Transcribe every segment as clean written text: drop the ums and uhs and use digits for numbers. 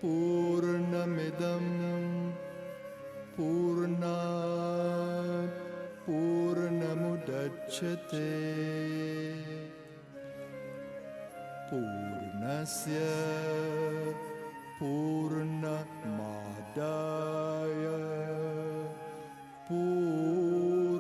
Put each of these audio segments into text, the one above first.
पूर्णमिदं पूर्णात् पूर्णमुदच्यते पूर्णस्य पूर्णमादाय पूर्णमेवावशिष्यते।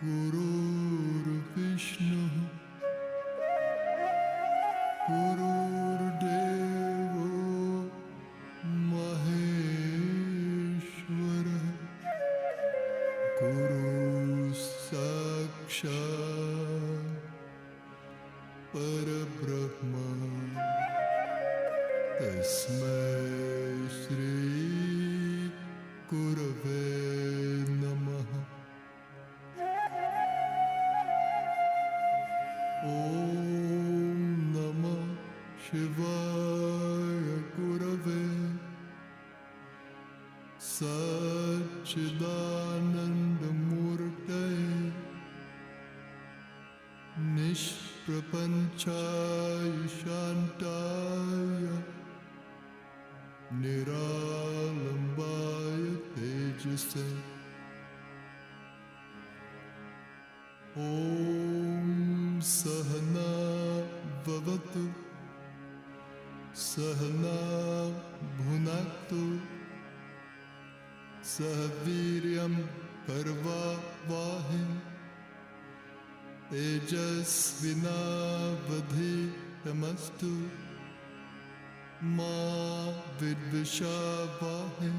Guru परब्रह्म तस्मै श्री गुरवे नमः। ॐ नमः शिवाय गुरवे सच्चिदानन्दमूर्तये निष्प्रपञ्चाय शान्ताय निरालम्बाय तेजसे। ॐ सहना भवतु सहना भुनक्तु सह वीर्यं करवावहै तेजस्विनावधीतमस्तु मा विद्विषावहै।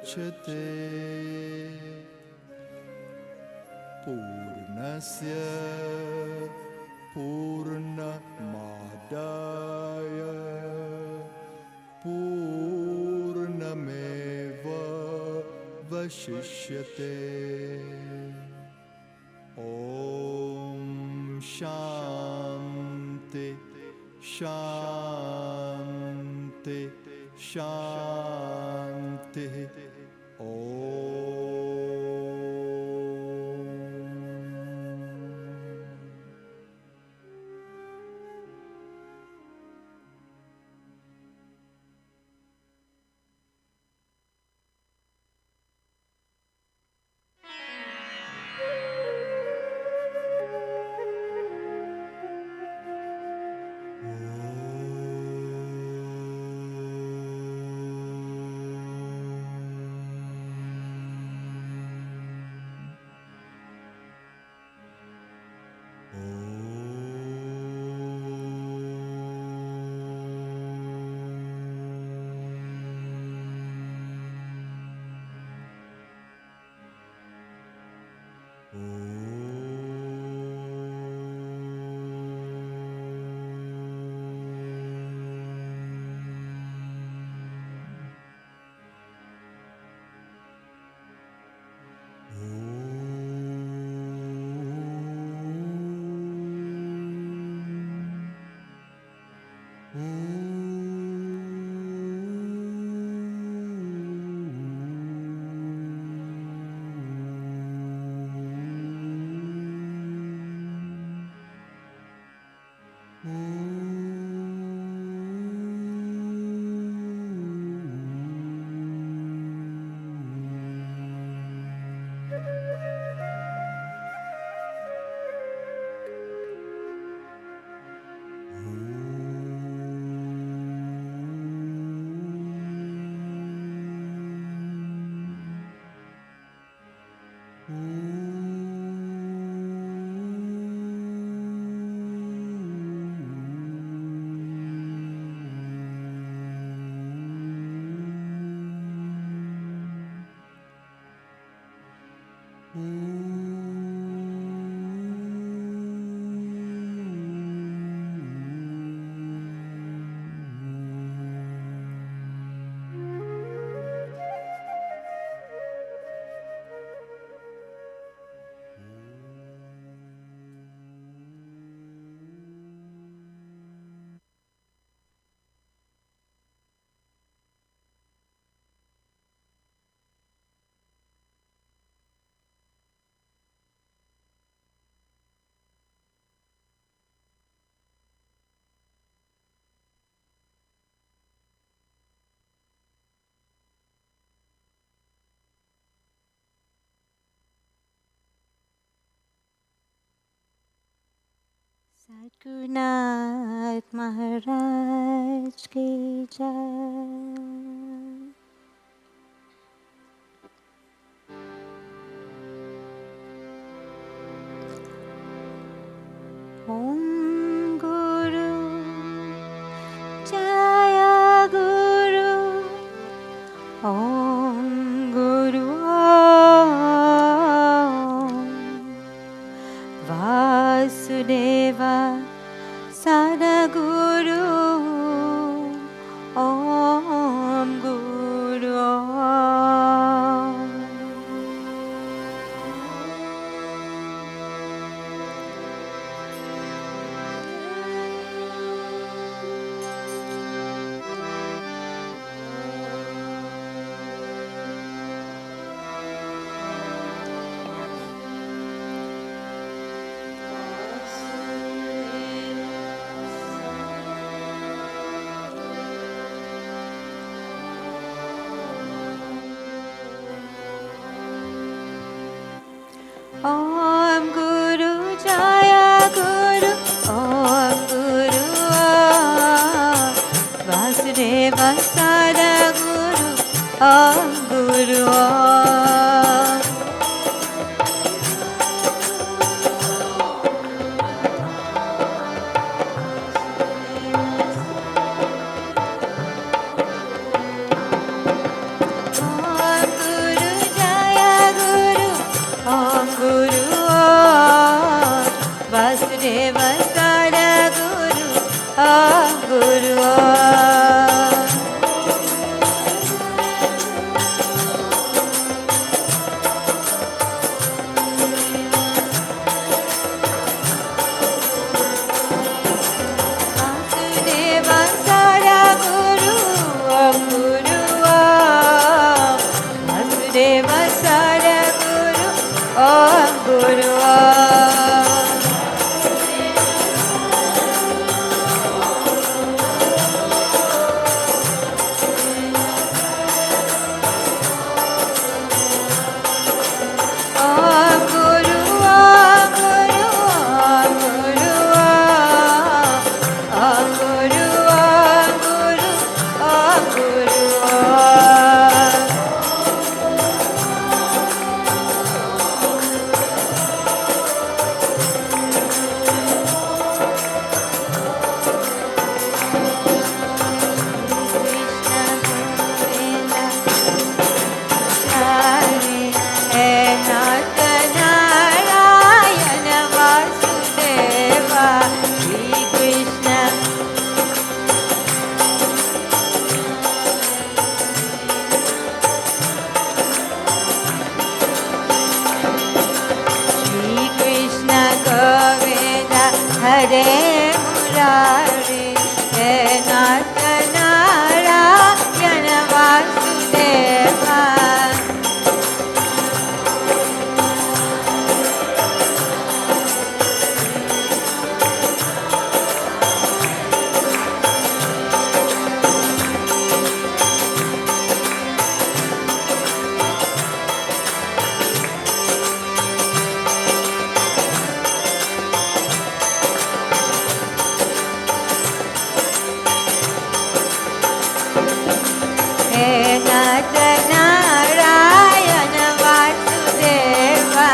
Udachyate Purnasya Purnamadaya Purnameva Vashishyate Om Shanti Shanti Shanti Om. सद्गुरुनाथ महाराज की जय। ओम गुरु जय गुरु, ओम गुरु वासुदेवा सद्गुरु, ओम गुरु ओम गुरु जय गुरु, ओम गुरु वासुदेव सद्गुरु, ओम गुरु ओम वासुदेव सद्गुरु ओम गुरु ओम। वासुदेव सद्गुरु ओम गुरु ओम। वासुदेव सद्गुरु ओम गुरु ओम। ओम गुरु ओम गुरु ओम गुरु ओम। ओम गुरु ओम गुरु ओम गुरु ओम। हरे मुरारी हे नाथ नारायण वासुदेवा। हे नाथ नारायण वासुदेवा।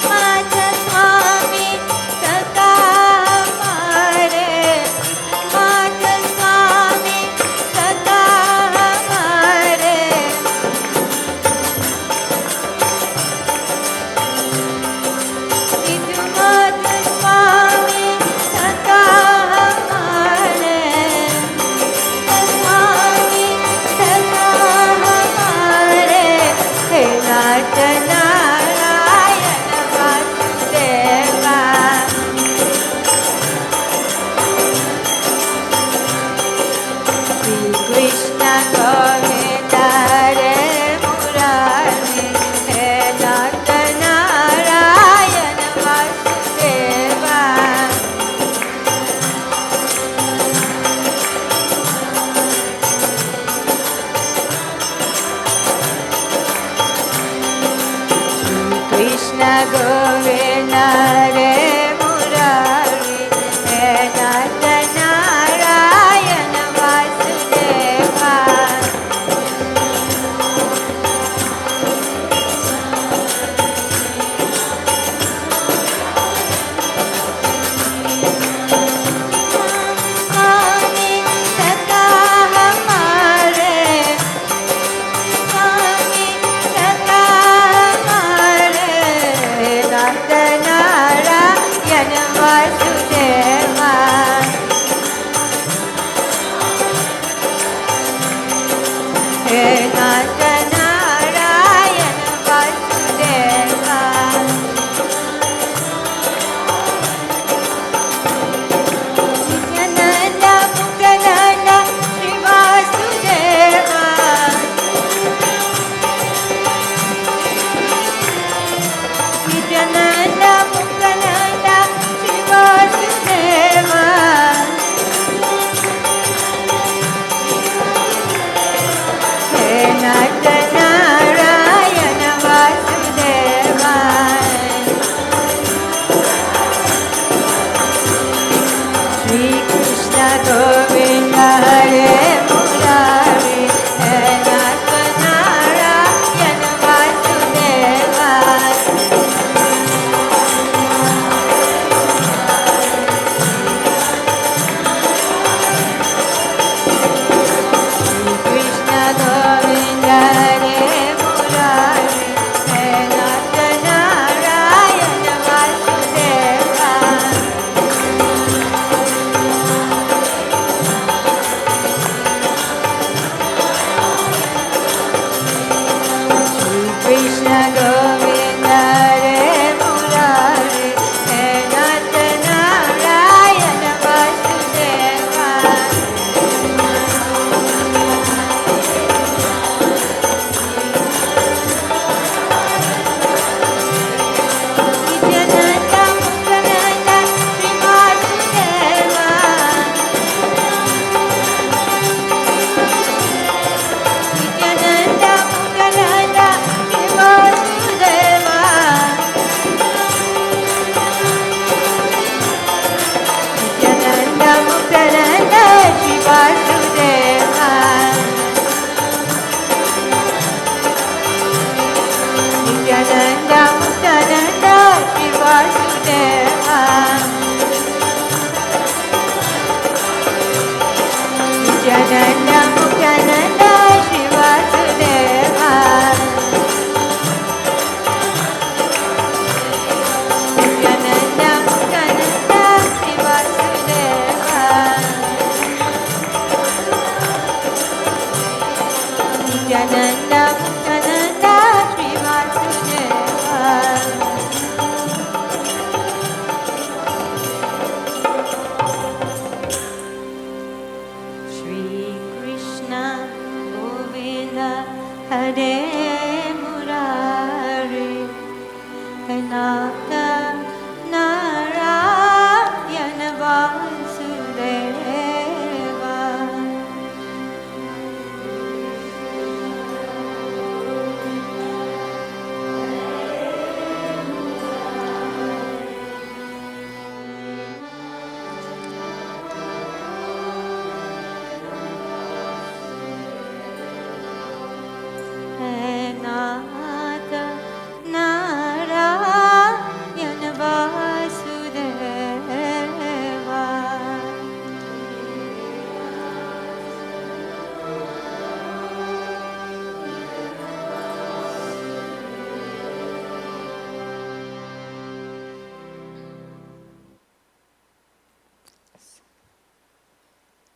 माझा स्वामी सदा हमारे, माझा स्वामी सदा हमारे। निजमत स्वामी सदा हमारे, स्वामी सदा हमारे। हे नाथ नारायण वासुदेवा। श्री कृष्ण गोविंद हरे मुरारी हे नाथ नारायण वासुदेवा। कृष्ण गोविंद हरे मुरारी हे नाथ नारायण वासुदेवा। स्वामी सदा हमारे, स्वामी सदा हमारे। नाथ Narayan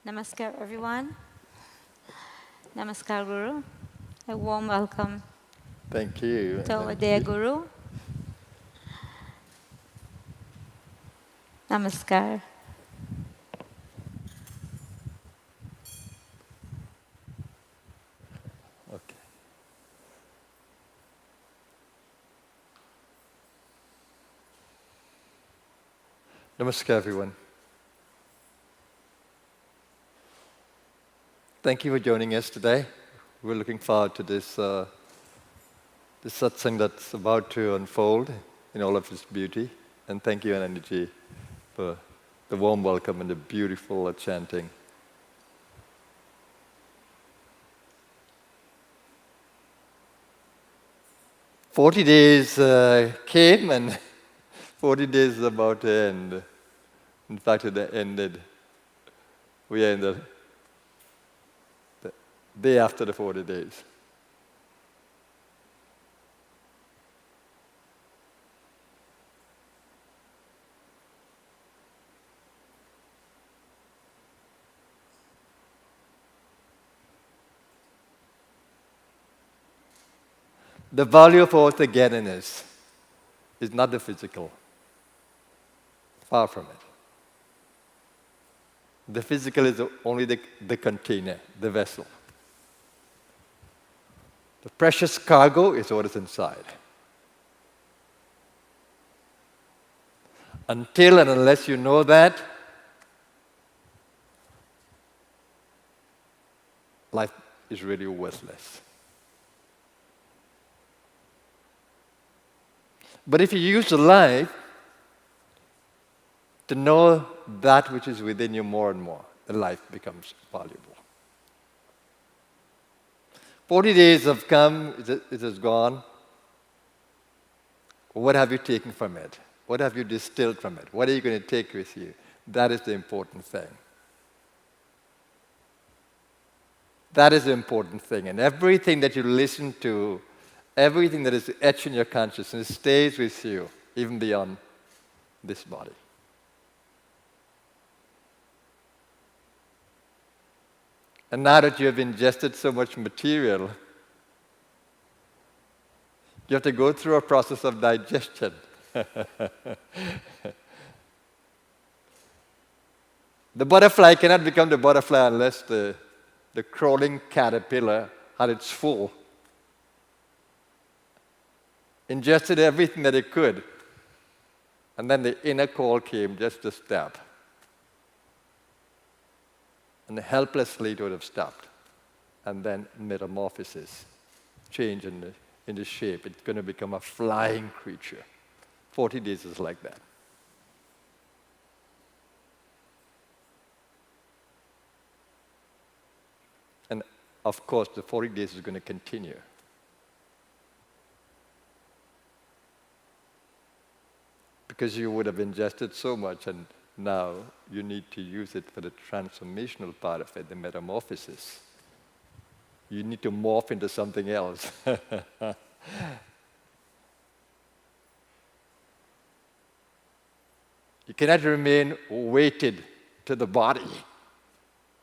Namaskar, everyone. Namaskar, Guru. A warm welcome Thank you. to our dear Guru. Namaskar. Okay. Namaskar, everyone. Thank you for joining us today. We're looking forward to this satsang that's about to unfold in all of its beauty. And thank you, Energy, for the warm welcome and the beautiful chanting. "40 days came and 40 days is about to end. In fact, it ended. We are in the day after the 40 days. The value of our togetherness is not the physical. Far from it. The physical is only the container, the vessel. The precious cargo is what is inside. Until and unless you know that, life is really worthless. But if you use the life to know that which is within you more and more, the life becomes valuable. 40 days have come, it has gone. What have you taken from it? What have you distilled from it? What are you going to take with you? That is the important thing. That is the important thing. And everything that you listen to, everything that is etched in your consciousness stays with you, even beyond this body. And now that you have ingested so much material, you have to go through a process of digestion. The butterfly cannot become the butterfly unless the crawling caterpillar had its full. Ingested everything that it could. And then the inner call came just to stop. And helplessly it would have stopped. And then metamorphosis, change in the shape. It's going to become a flying creature. 40 days is like that. And of course, the 40 days is going to continue. Because you would have ingested so much, and now you need to use it for the transformational part of it, the metamorphosis. You need to morph into something else. You cannot remain weighted to the body,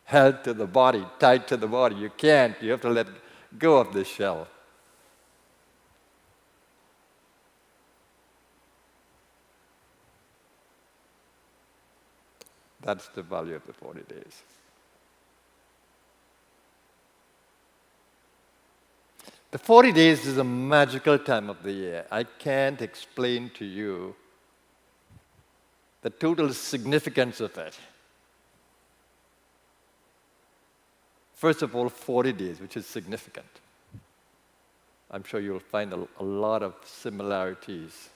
held to the body, tied to the body. You can't. You have to let go of the shell. That's the value of the 40 days. The 40 days is a magical time of the year. I can't explain to you the total significance of it. First of all, 40 days, which is significant. I'm sure you'll find a lot of similarities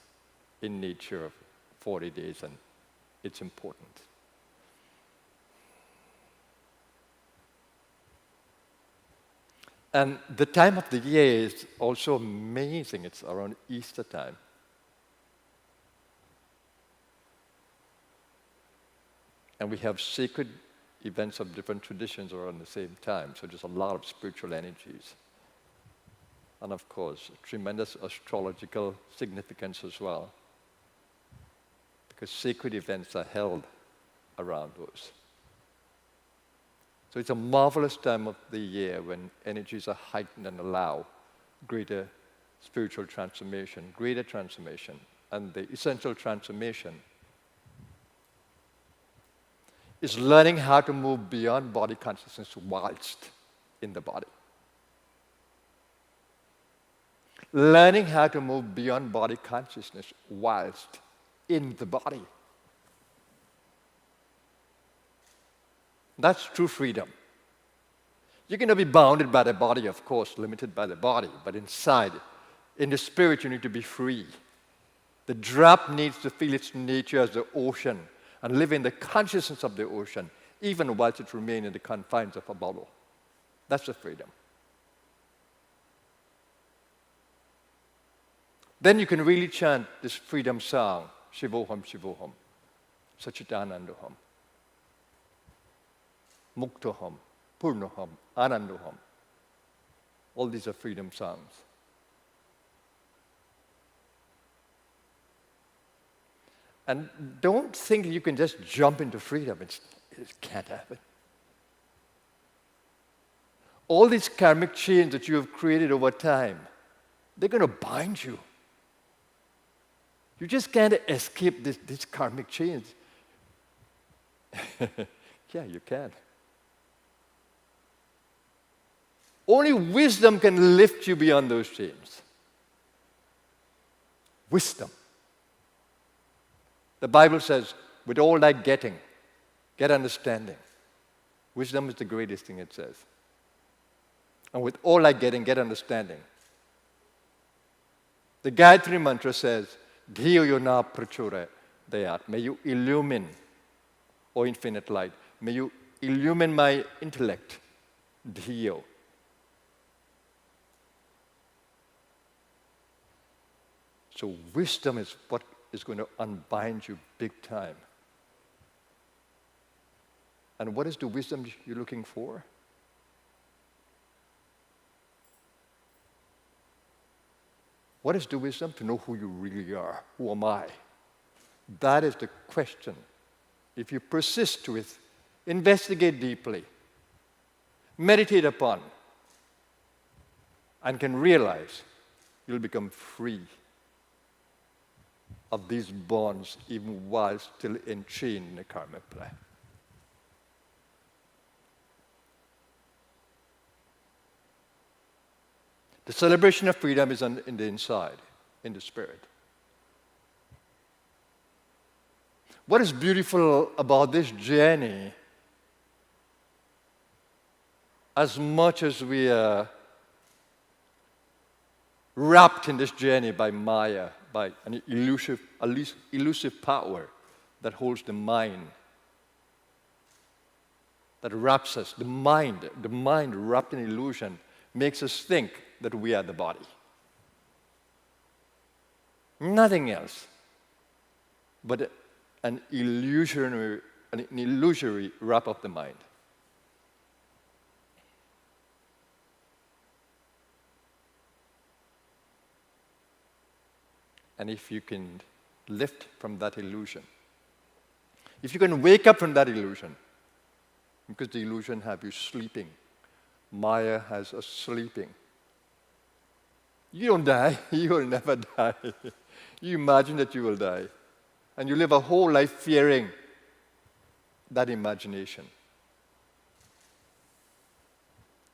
in nature of 40 days, and it's important. And the time of the year is also amazing. It's around Easter time. And we have sacred events of different traditions around the same time, so there's a lot of spiritual energies. And of course, tremendous astrological significance as well, because sacred events are held around those. So it's a marvelous time of the year when energies are heightened and allow greater spiritual transformation, greater transformation. And the essential transformation is learning how to move beyond body consciousness whilst in the body. Learning how to move beyond body consciousness whilst in the body. That's true freedom. You cannot be bounded by the body, of course, limited by the body, but inside, in the spirit, you need to be free. The drop needs to feel its nature as the ocean and live in the consciousness of the ocean, even whilst it remains in the confines of a bubble. That's the freedom. Then you can really chant this freedom song, Shivoham, Shivoham, Sachitanandaham, Muktoham, Purnoham, Anandoham. All these are freedom songs. And don't think you can just jump into freedom. It can't happen. All these karmic chains that you have created over time, they're going to bind you. You just can't escape these karmic chains. Yeah, you can. Only wisdom can lift you beyond those chains. Wisdom. The Bible says, with all thy getting, get understanding. Wisdom is the greatest thing, it says. And with all thy getting, get understanding. The Gayatri mantra says, Dhiyo yona prachura dayat. May you illumine, O infinite light. May you illumine my intellect. Dhiyo. So wisdom is what is going to unbind you big time. And what is the wisdom you're looking for? What is the wisdom? To know who you really are. Who am I? That is the question. If you persist with, investigate deeply, meditate upon, and can realize, you'll become free of these bonds even while still enchained in the karmic play. The celebration of freedom is in the inside, in the spirit. What is beautiful about this journey, as much as we are wrapped in this journey by Maya, by an elusive power that holds the mind, that wraps us, the mind wrapped in illusion, makes us think that we are the body. Nothing else but an illusory wrap of the mind. And if you can lift from that illusion, if you can wake up from that illusion, because the illusion has you sleeping, Maya has us sleeping. You don't die. You will never die. You imagine that you will die. And you live a whole life fearing that imagination.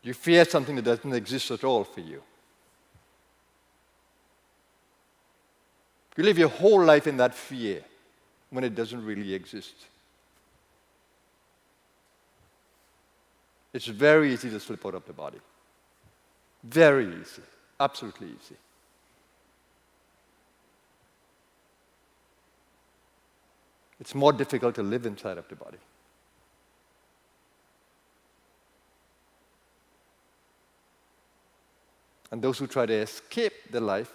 You fear something that doesn't exist at all for you. You live your whole life in that fear when it doesn't really exist. It's very easy to slip out of the body. Very easy. Absolutely easy. It's more difficult to live inside of the body. And those who try to escape the life,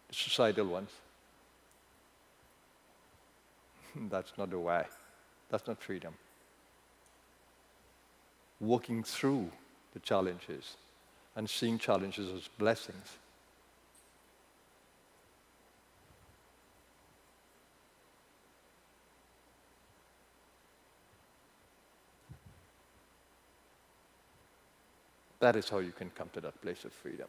the societal ones, that's not the way. That's not freedom. Walking through the challenges and seeing challenges as blessings. That is how you can come to that place of freedom.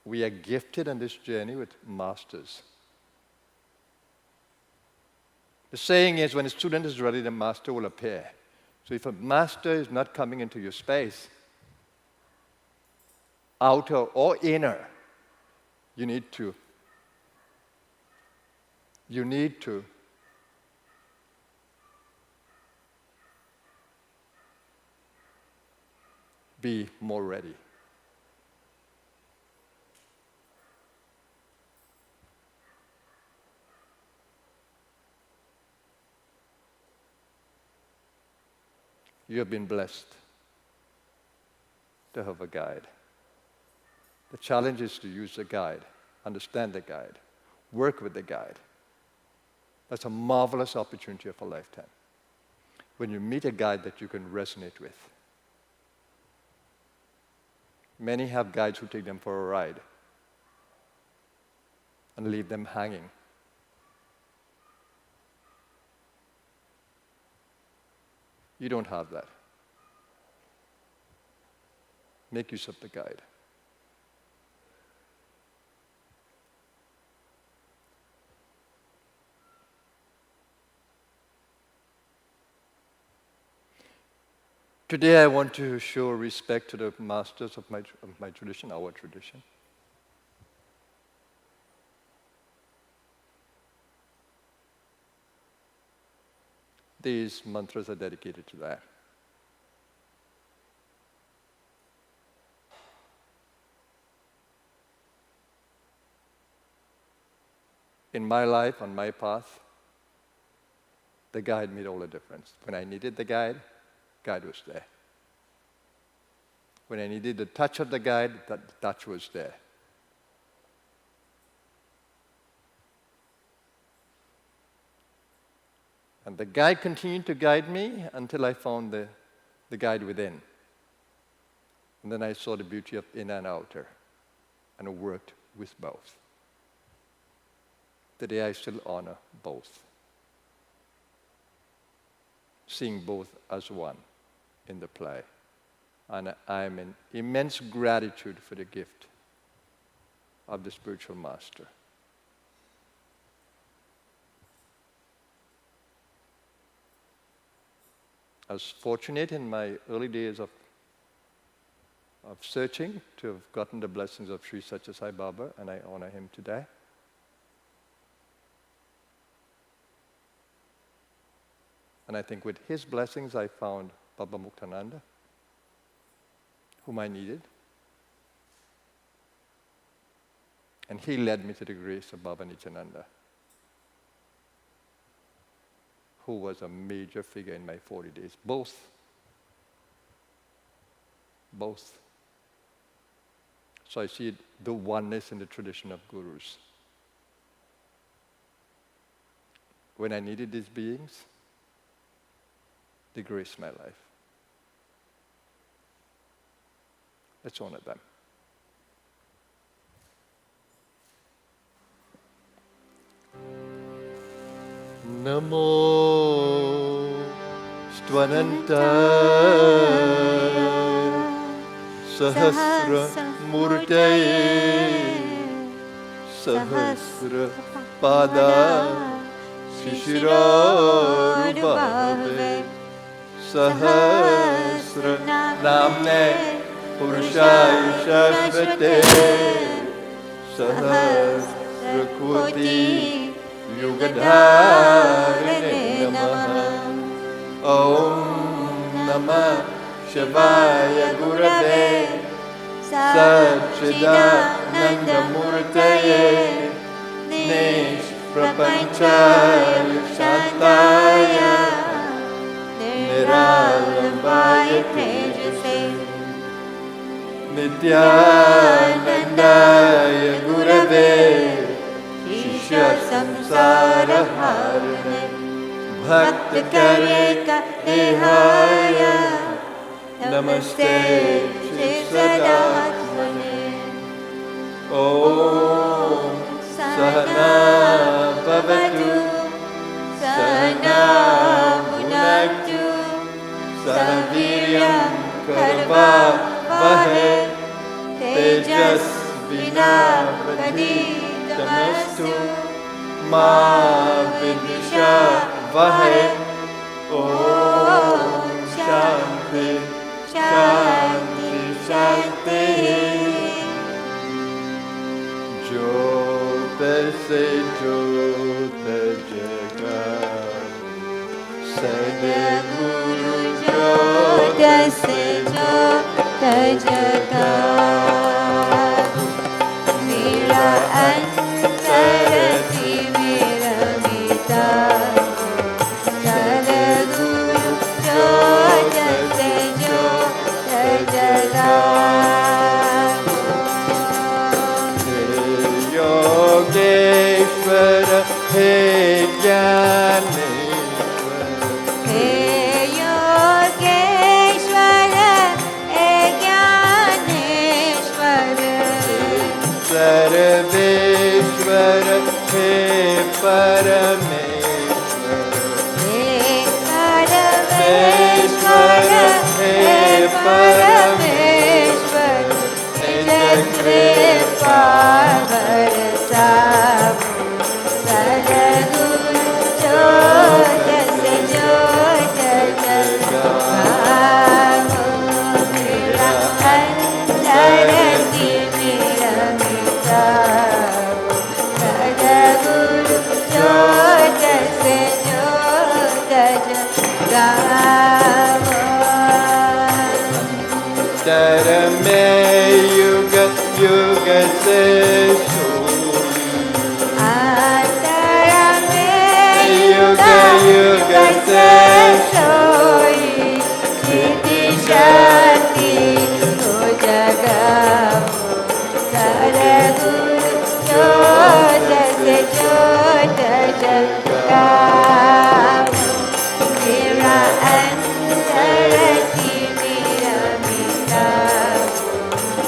We are gifted on this journey with masters. The saying is, when a student is ready, the master will appear. So if a master is not coming into your space, outer or inner, you need to be more ready. You have been blessed to have a guide. The challenge is to use the guide, understand the guide, work with the guide. That's a marvelous opportunity of a lifetime. When you meet a guide that you can resonate with. Many have guides who take them for a ride and leave them hanging. You don't have that. Make use of the guide. Today I want to show respect to the masters of my tradition, our tradition. These mantras are dedicated to that. In my life, on my path, the guide made all the difference. When I needed the guide was there. When I needed the touch of the guide, that touch was there. And the guide continued to guide me until I found the guide within. And then I saw the beauty of inner and outer, and worked with both. Today I still honor both, seeing both as one in the play. And I am in immense gratitude for the gift of the spiritual master. I was fortunate in my early days of searching to have gotten the blessings of Sri Satya Sai Baba, and I honor him today. And I think with his blessings I found Baba Muktananda, whom I needed. And he led me to the grace of Baba Nityananda, who was a major figure in my 40 days. Both. So I see the oneness in the tradition of gurus. When I needed these beings, they graced my life. Let's honor them. Namo Stvananta Sahasra Murtaye Sahasra Pada Shishirarubhave Sahasra Namne Purushaya Shashvate Sahasra Koti Yugadharine Namaha Om Namah Shivaya Gurave Satchidananda Murtaye Nish Prapanchaya Shantaya Niralambaya Tejase Nityanandaya Gurave Shishya Samsara Harane Bhakta Kareka Dehaya Namaste Chisadatmane Om Sahana Bhavatu Sahana Bhunaktu Sahaviryam Karvavahe Tejas Vinavaditamastu Ma Vidvishavahe Om Shanti Shanti Shanti Jyot se jyot jagat Sadguru Jyot se jyot jagat Mera antarati mera mita Sadguru Jyot se jyot jagat Yogeshwara He Jnaneshwara He Yogeshwara He Jnaneshwara Sarveshwara He Parameshwara He Parameshwara He Parameshwara Kripa Varsavu Sadguru Jyot se jyot jagatu Mera antarati mera mitavu Sadguru Jyot se jyot jagatu Dharme yuga yuga se suri Dharme yuga yuga se suri Siddhi shanti ho jagamu Sadguru Jyot se jyot jagamu Mera antarati mera mitavu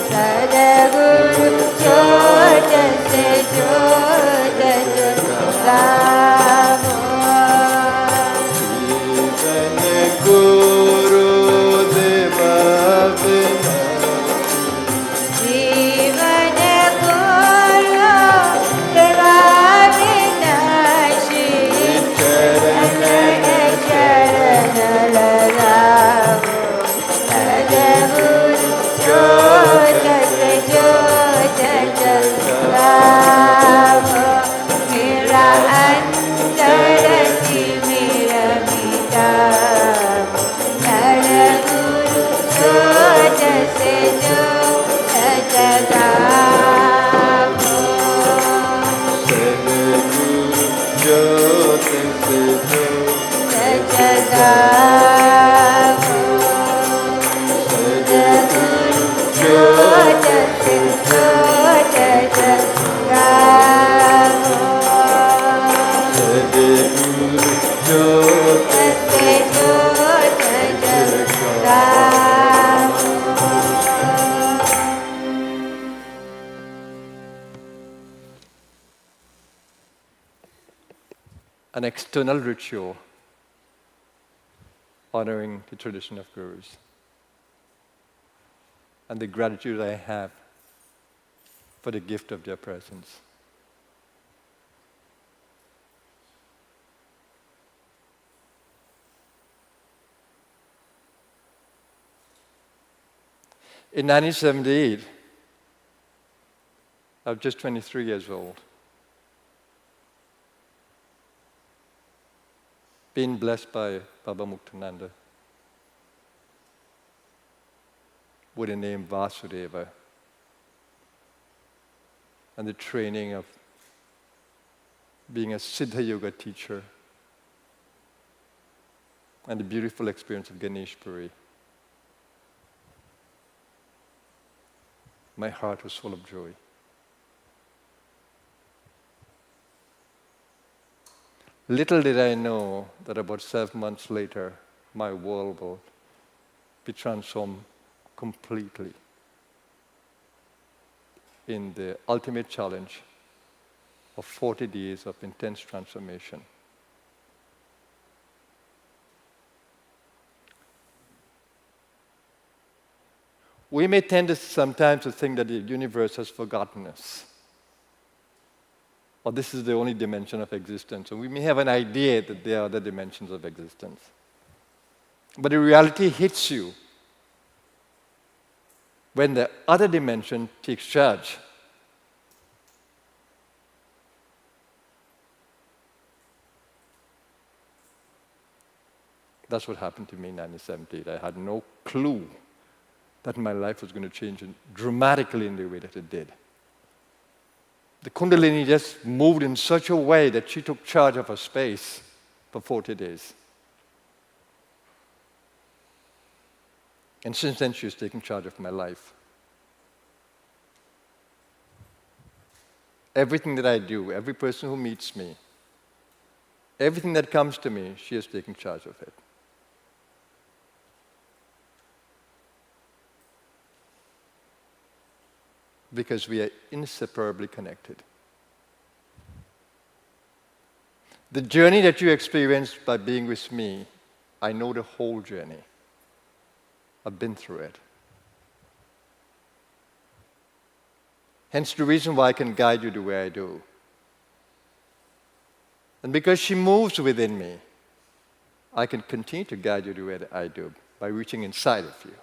Sadguru Jyot se jyot jagamu Jivan Guru Deva Vina Jivan Guru Deva Vinashi Charana Lalavu Sadguru Jyot se jyot jagamu Mera antarati mera mitavu Sadguru Jyot se jyot jagamu Sadguru Jyot se jyot jagamu Sadguru Jyot se jyot jagamu Sadguru Jyot se jyot jagamu An external ritual honoring the tradition of gurus and the gratitude I have for the gift of their presence. In 1978, I was just 23 years old, being blessed by Baba Muktananda with the name Vasudeva and the training of being a Siddha Yoga teacher and the beautiful experience of Ganesh Puri. My heart was full of joy. Little did I know that about 7 months later, my world will be transformed completely. in the ultimate challenge of 40 days of intense transformation. We may tend to sometimes to think that the universe has forgotten us, or this is the only dimension of existence, and we may have an idea that there are other dimensions of existence. But the reality hits you when the other dimension takes charge. That's what happened to me in 1978. I had no clue that my life was going to change dramatically in the way that it did. The Kundalini just moved in such a way that she took charge of her space for 40 days. And since then, she has taken charge of my life. Everything that I do, every person who meets me, everything that comes to me, she has taken charge of it. Because we are inseparably connected. The journey that you experienced by being with me, I know the whole journey. I've been through it. Hence the reason why I can guide you the way I do. And because she moves within me, I can continue to guide you the way that I do by reaching inside of you,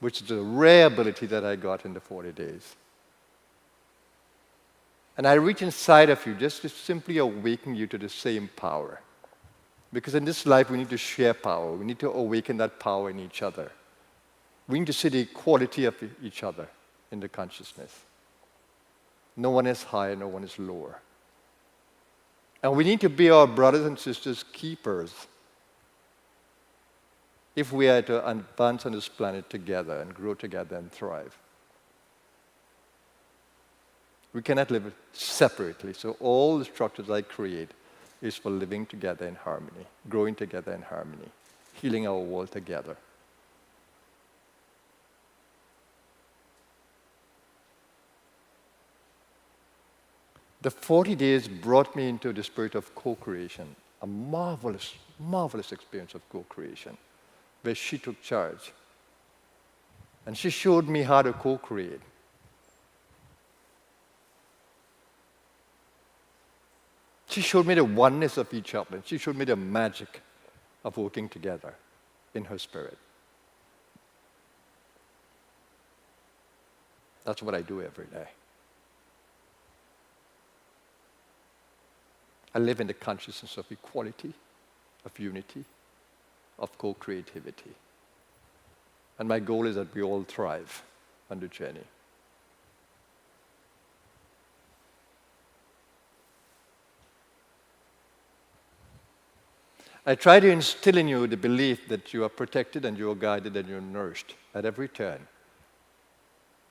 which is a rare ability that I got in the 40 days. And I reach inside of you just to simply awaken you to the same power. Because in this life, we need to share power. We need to awaken that power in each other. We need to see the equality of each other in the consciousness. No one is higher, no one is lower. And we need to be our brothers and sisters' keepers if we are to advance on this planet together and grow together and thrive. We cannot live separately. So all the structures I create is for living together in harmony, growing together in harmony, healing our world together. The 40 days brought me into the spirit of co-creation, a marvelous, marvelous experience of co-creation, where she took charge. And she showed me how to co-create. She showed me the oneness of each other. She showed me the magic of working together in her spirit. That's what I do every day. I live in the consciousness of equality, of unity, of co-creativity. And my goal is that we all thrive on the journey. I try to instill in you the belief that you are protected and you are guided and you're nourished at every turn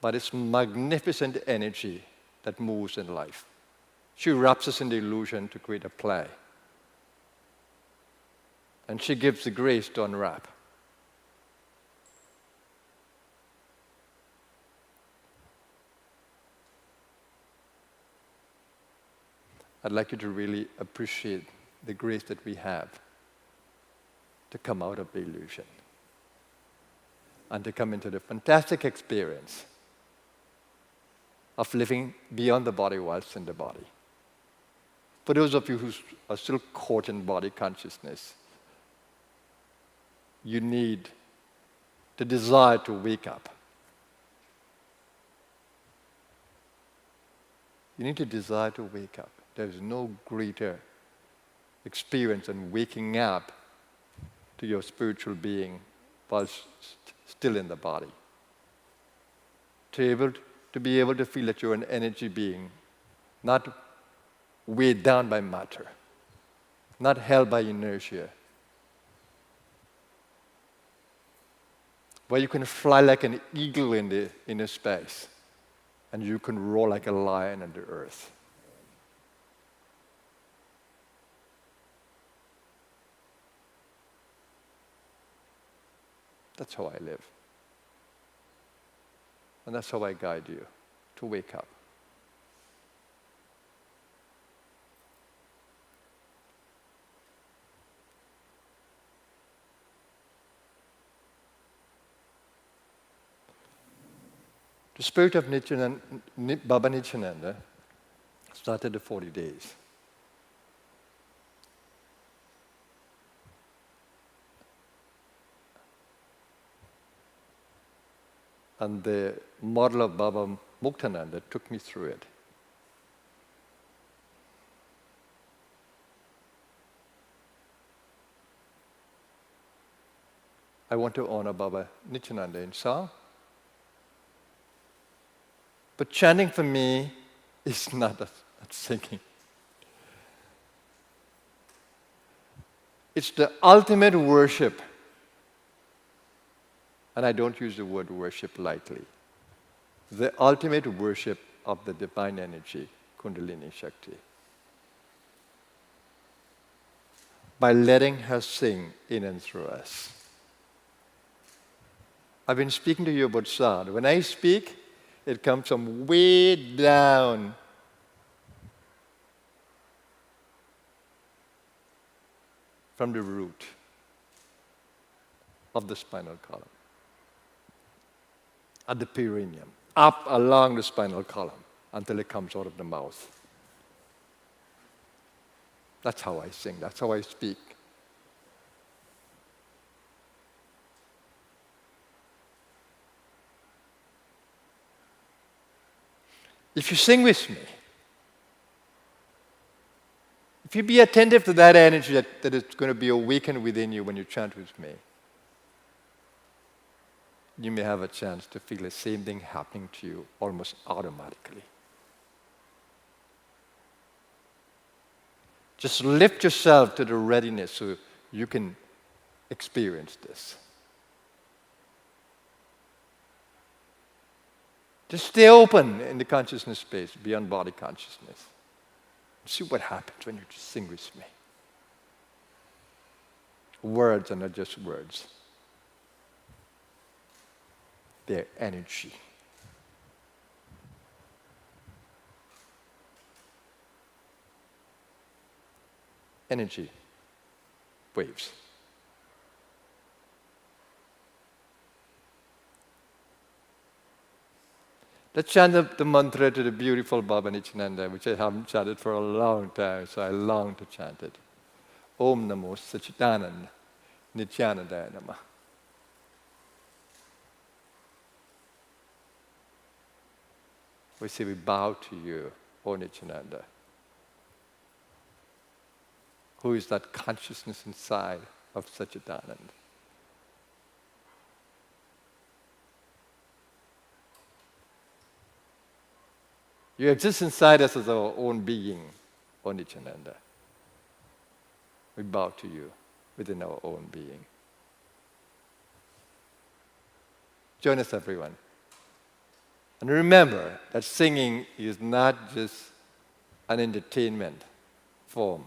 by this magnificent energy that moves in life. She wraps us in the illusion to create a play. And she gives the grace to unwrap. I'd like you to really appreciate the grace that we have to come out of the illusion and to come into the fantastic experience of living beyond the body whilst in the body. For those of you who are still caught in body consciousness, you need the desire to wake up. You need to desire to wake up. There is no greater experience than waking up to your spiritual being while still in the body. To be able to feel that you're an energy being, not weighed down by matter, not held by inertia, where you can fly like an eagle in the inner space, and you can roar like a lion on the earth. That's how I live. And that's how I guide you. to wake up. The spirit of Baba Nityananda started the 40 days. And the model of Baba Muktananda took me through it. I want to honor Baba Nityananda in song. But chanting for me is not singing. It's the ultimate worship. And I don't use the word worship lightly. The ultimate worship of the divine energy, Kundalini Shakti. By letting her sing in and through us. I've been speaking to you about sound. When I speak, it comes from way down. From the root of the spinal column. At the perineum, up along the spinal column until it comes out of the mouth. That's how I sing, that's how I speak. If you sing with me, if you be attentive to that energy that is going to be awakened within you when you chant with me, you may have a chance to feel the same thing happening to you almost automatically. Just lift yourself to the readiness so you can experience this. Just stay open in the consciousness space, beyond body consciousness. See what happens when you just sing with me. Words are not just words. They're energy. Energy waves. Let's chant the mantra to the beautiful Baba Nityananda, which I haven't chanted for a long time, so I long to chant it. Om Namo Sachidananda Nityanandaya Namah. We say we bow to you, O Nityananda. Who is that consciousness inside of Sachidananda? You exist inside us as our own being, O Nityananda. We bow to you within our own being. Join us, everyone. And remember that singing is not just an entertainment form.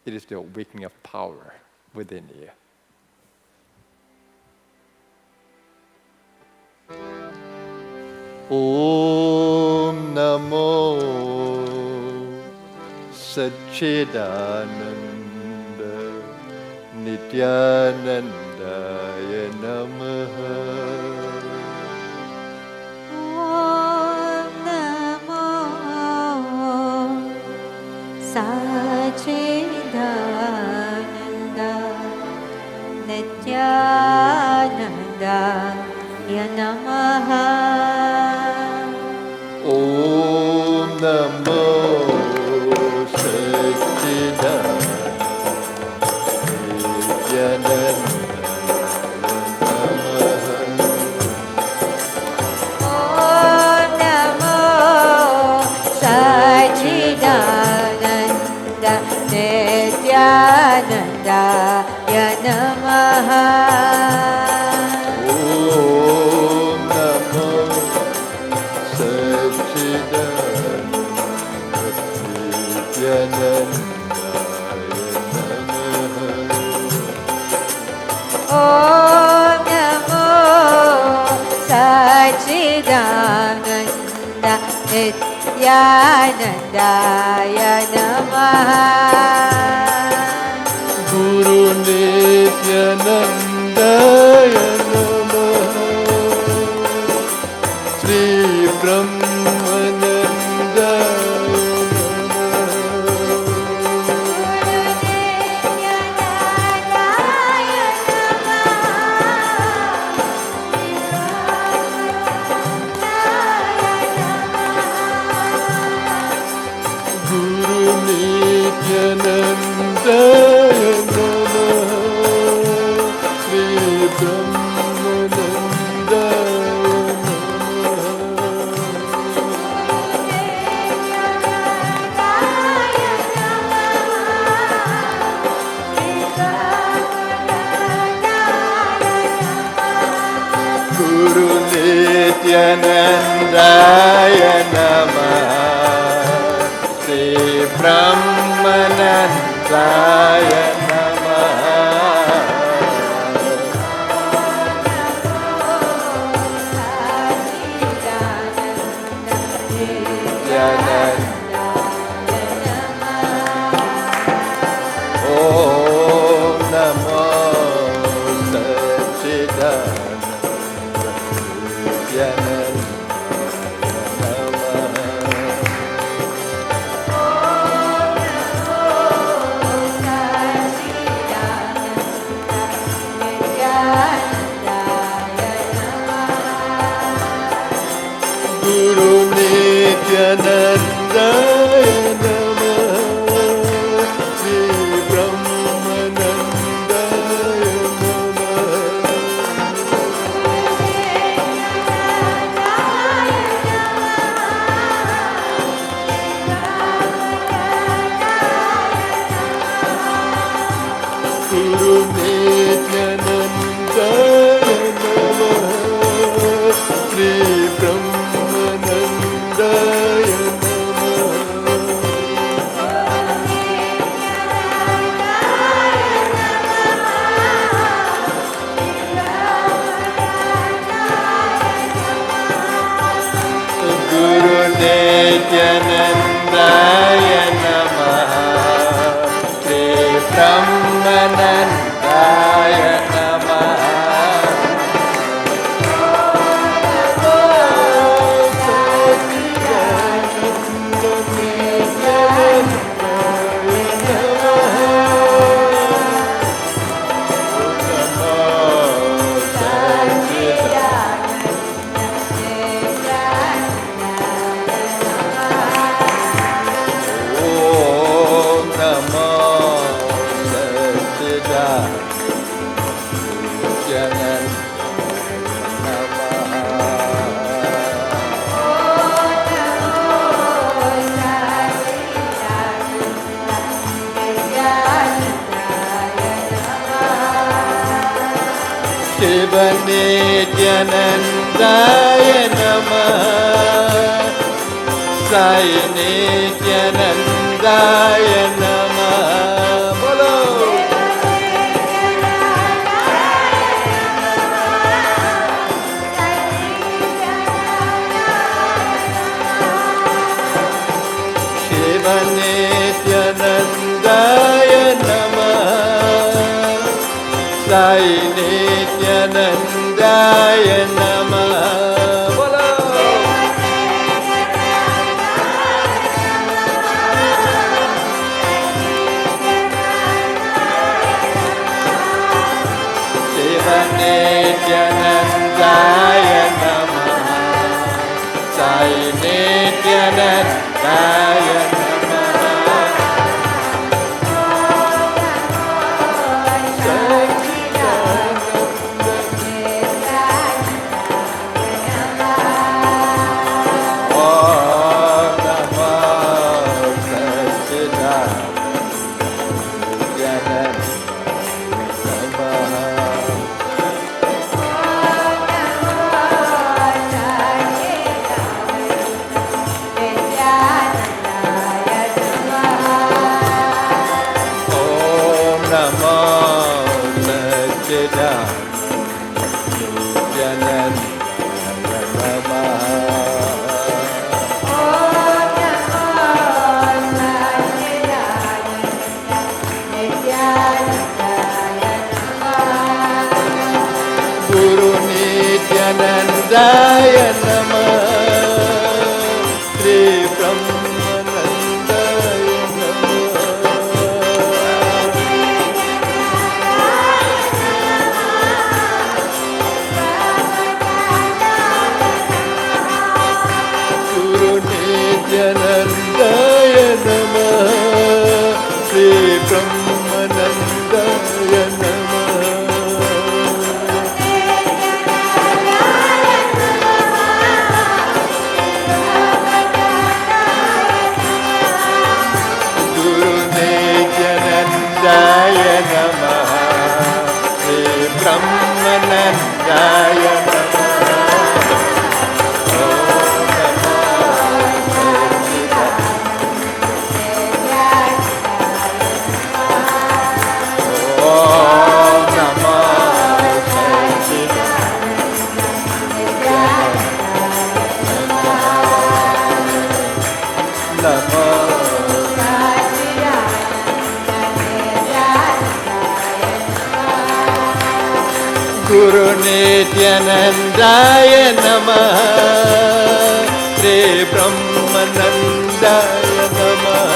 It is the awakening of power within you. Om Namo Sachidananda Nityanandaya Namaha. Om Namo Sachidananda Nityanandaya Namaha. Om Namo Sachidananda Nityanandaya Namaha. Om Namo Sachidananda Om Namo Sachidananda Nityanandaya Namaha Guru Nityanandaya Namaha Sri Brahmanandaya Guru Nityanandaya Namaha Sri Brahmanandaya Guru Nityanandaya Namaha Sri Brahmanandaya Namaha Om Namo Satchidananda Guru Nityanandaya Namaha Sri Brahmanandaya Namaha Guru Nityanandaya Namaha Sri Brahmanandaya Guru Nityanandaya Namaha Sri Brahmanandaya Namaha Om Namo Satchidananda Shiva Nityanandaya Namaha Sai Nityanandaya Namaha Bolo Shiva Nityanandaya Namaha Sai Nityanandaya Namaha Bolo Shiva Nityanandaya Namaha Sai Nityanandaya Namaha Om Namo Satchidananda Namaha Nityanandaya Namah Sri Brahmanandaya Guru Nityanandaya Namah Sri Brahmanandaya Namah Guru Nityanandaya Namah Sri Brahmanandaya Guru Nityanandaya Namah Sri Brahmanandaya Namah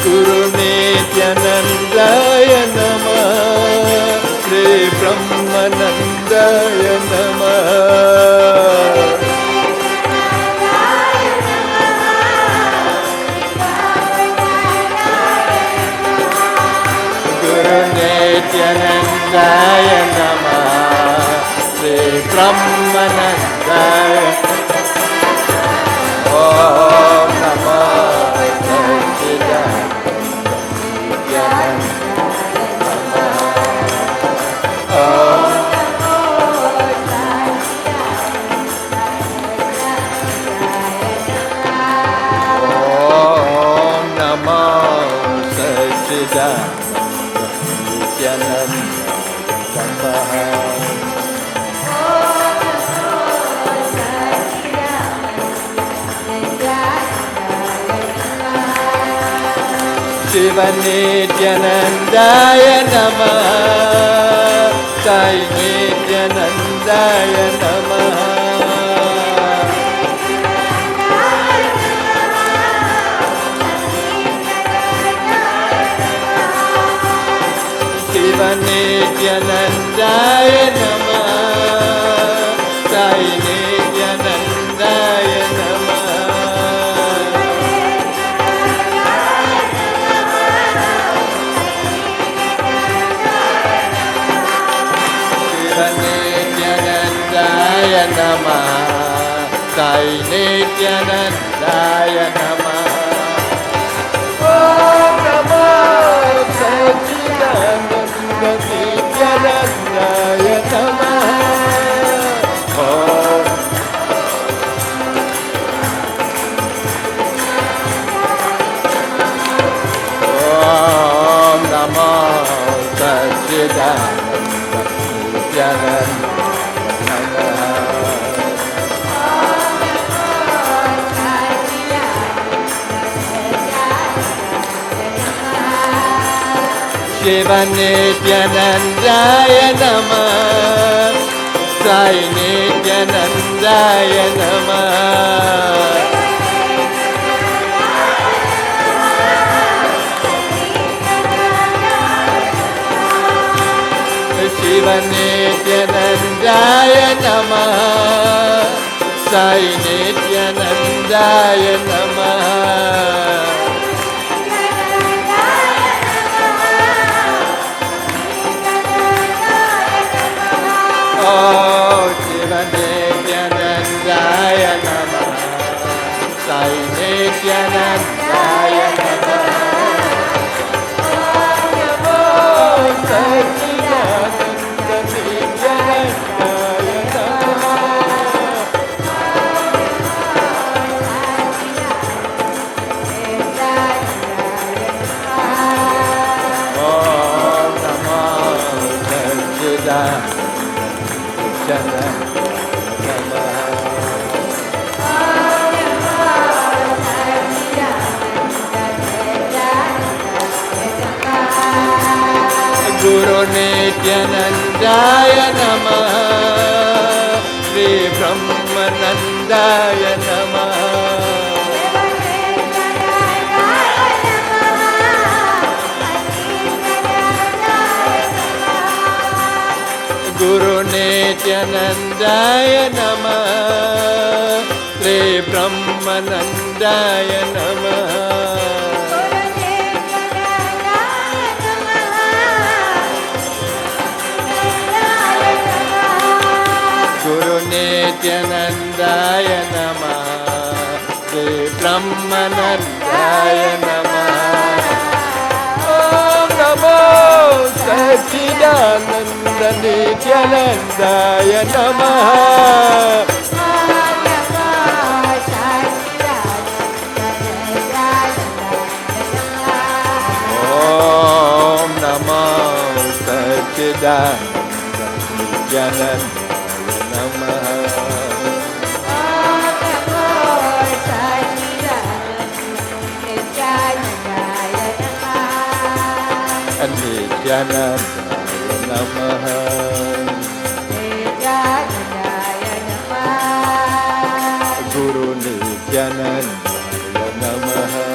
Guru Nityanandaya Namah Sri Brahmanandaya Namah Nityanandaya Namah Sri Brahmanandaya Om Namah Om Namah Shiva Nityanandaya Namah Sai Nityanandaya Namah Shiva Nityanandaya Namah Sai Nityanandaya Namah Shiva Nityanandaya Namah Sai Nityanandaya Namah Om Namah Satchidananda Nityanandaya Namah Om Namah Satchidananda Nityanandaya Shiva Nityanandaya Namah Sai Nityanandaya Namah Shiva Nityanandaya Namah Sai Nityanandaya Namah Oh, Shiva Nityanandaya Namah Sai Nityanandaya Namah Satchidananda Nityanandaya Namah Om Namah Satchidananda Namah Guru Nityanandaya Namaha Sri Brahmanandaya Namaha Guru Nityanandaya Namaha Sri Brahmanandaya Namaha Guru Nityanandaya Namaha Sri Brahmanandaya Namaha Om Namo Satchidananda Nityanandaya Namaha Om Namo Satchidananda Nityanandaya Namaha Nityanandaya Namaha Guru Nityanandaya Namaha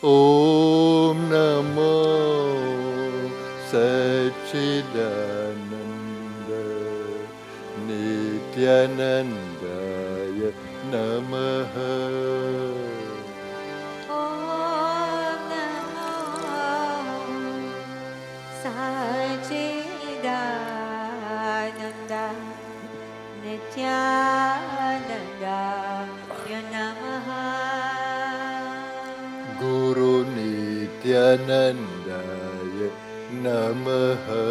Om Namo Satchidananda Nityanandaya Namaha Satchidananda Nityanandaya Namaha Guru Nityanandaya Namaha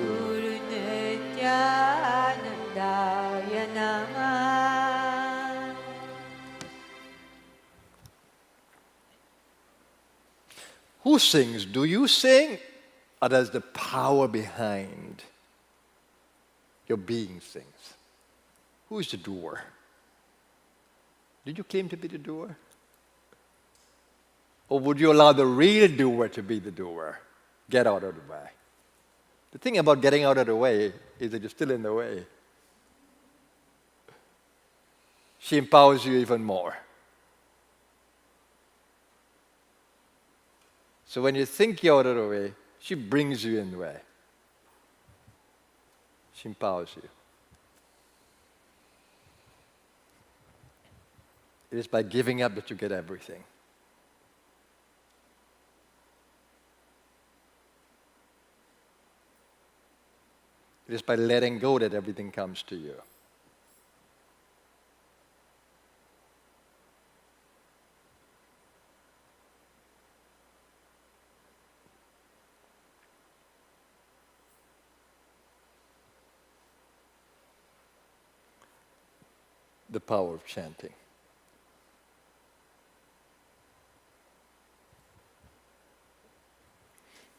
Guru Nityanandaya Namaha Who sings? Do you sing? Or does the power behind your being sings? Who is the doer? Did you claim to be the doer? Or would you allow the real doer to be the doer? Get out of the way. The thing about getting out of the way is that you're still in the way. She empowers you even more. So when you think you're out of the way, she brings you in the way. She empowers you. It is by giving up that you get everything. It is by letting go that everything comes to you. The power of chanting.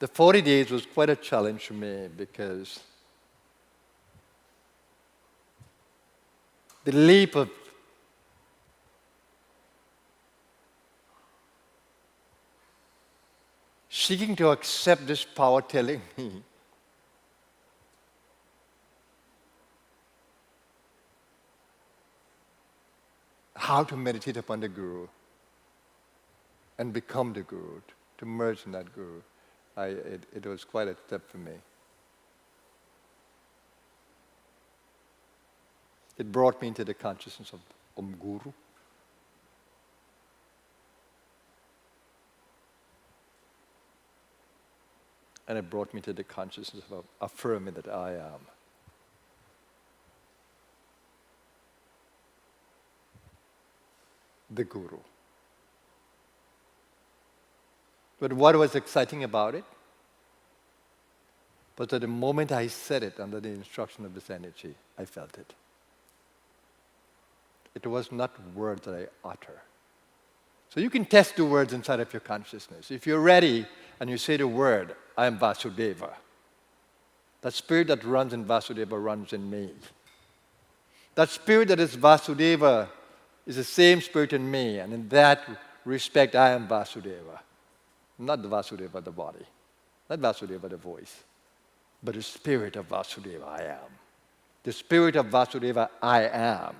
The 40 days was quite a challenge for me because the leap of seeking to accept this power telling me how to meditate upon the Guru and become the Guru, to merge in that Guru. It was quite a step for me. It brought me into the consciousness of Guru. And it brought me to the consciousness of affirming that I am. The Guru. But what was exciting about it was that the moment I said it under the instruction of this energy, I felt it. It was not words that I utter. So you can test the words inside of your consciousness. If you're ready and you say the word, I am Vasudeva, that spirit that runs in Vasudeva runs in me. That spirit that is Vasudeva is the same spirit in me, and in that respect, I am Vasudeva. Not the Vasudeva, the body. Not Vasudeva, the voice. But the spirit of Vasudeva, I am. The spirit of Vasudeva, I am.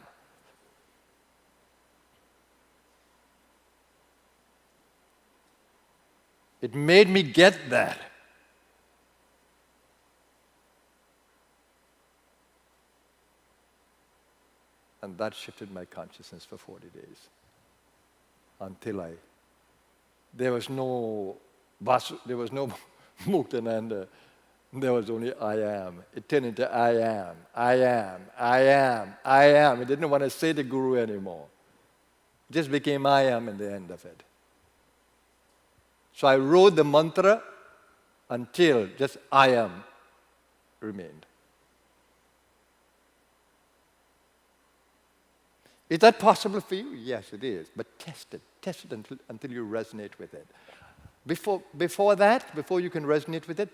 It made me get that. And that shifted my consciousness for 40 days. Until there was no Muktananda, there was only I am. It turned into I am, I am, I am, I am. It didn't want to say the Guru anymore. It just became I am in the end of it. So I wrote the mantra until just I am remained. Is that possible for you? Yes, it is. But test it. Test it until you resonate with it. Before that, before you can resonate with it,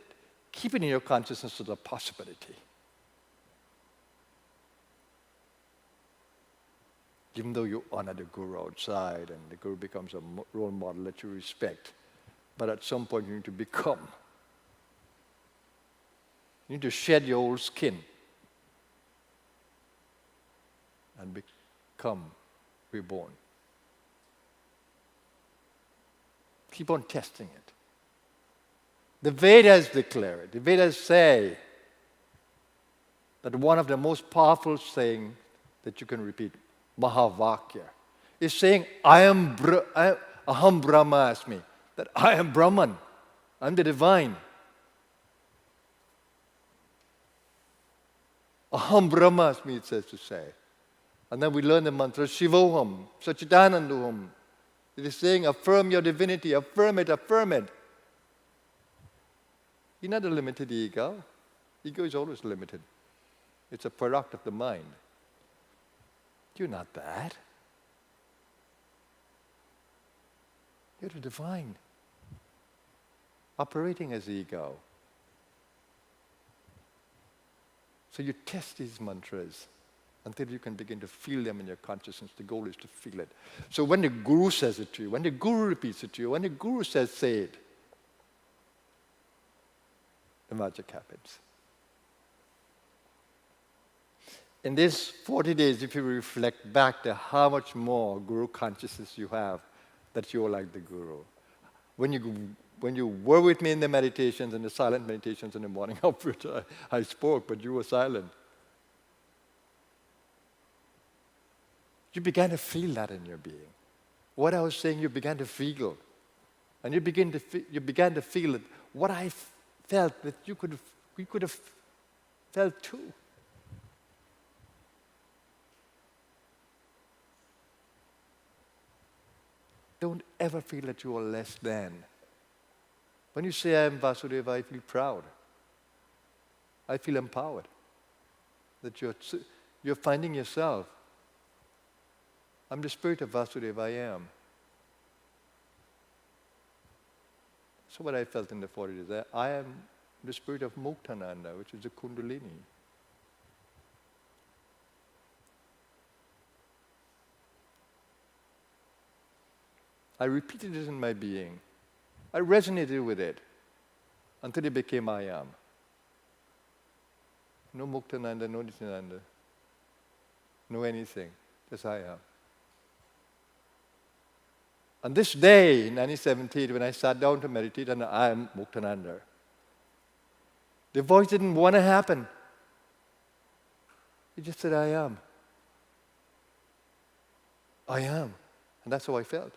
keep it in your consciousness as a possibility. Even though you honor the Guru outside and the Guru becomes a role model that you respect, but at some point you need to become. You need to shed your old skin and become reborn. Keep on testing it. The Vedas declare it. The Vedas say that one of the most powerful sayings that you can repeat, Mahavakya, is saying, Aham Brahmasmi, that I am Brahman, I'm the divine. Aham Brahmasmi, it says to say. And then we learn the mantra, Shivoham, Sachidanandaham. It is saying, affirm your divinity, affirm it, affirm it. You're not a limited ego. Ego is always limited. It's a product of the mind. You're not that. You're the divine, operating as ego. So you test these mantras until you can begin to feel them in your consciousness. The goal is to feel it. So when the Guru says it to you, when the Guru repeats it to you, when the Guru says, say it, the magic happens. In these 40 days, if you reflect back to how much more Guru consciousness you have, that you're like the Guru. When you were with me in the meditations and the silent meditations in the morning, of which I spoke, but you were silent, you began to feel that in your being. What I was saying, you began to feel. And you began to feel that what I felt, that we could have felt too. Don't ever feel that you are less than. When you say, I am Vasudeva, I feel proud. I feel empowered. That you're finding yourself. I'm the spirit of Vasudeva, I am. So what I felt in the 40 days, I am the spirit of Muktananda, which is the Kundalini. I repeated it in my being. I resonated with it until it became I am. No Muktananda, no Nityananda, no anything, just I am. And this day, in 1978, when I sat down to meditate, and I am Muktananda, the voice didn't want to happen. It just said, I am. I am. And that's how I felt.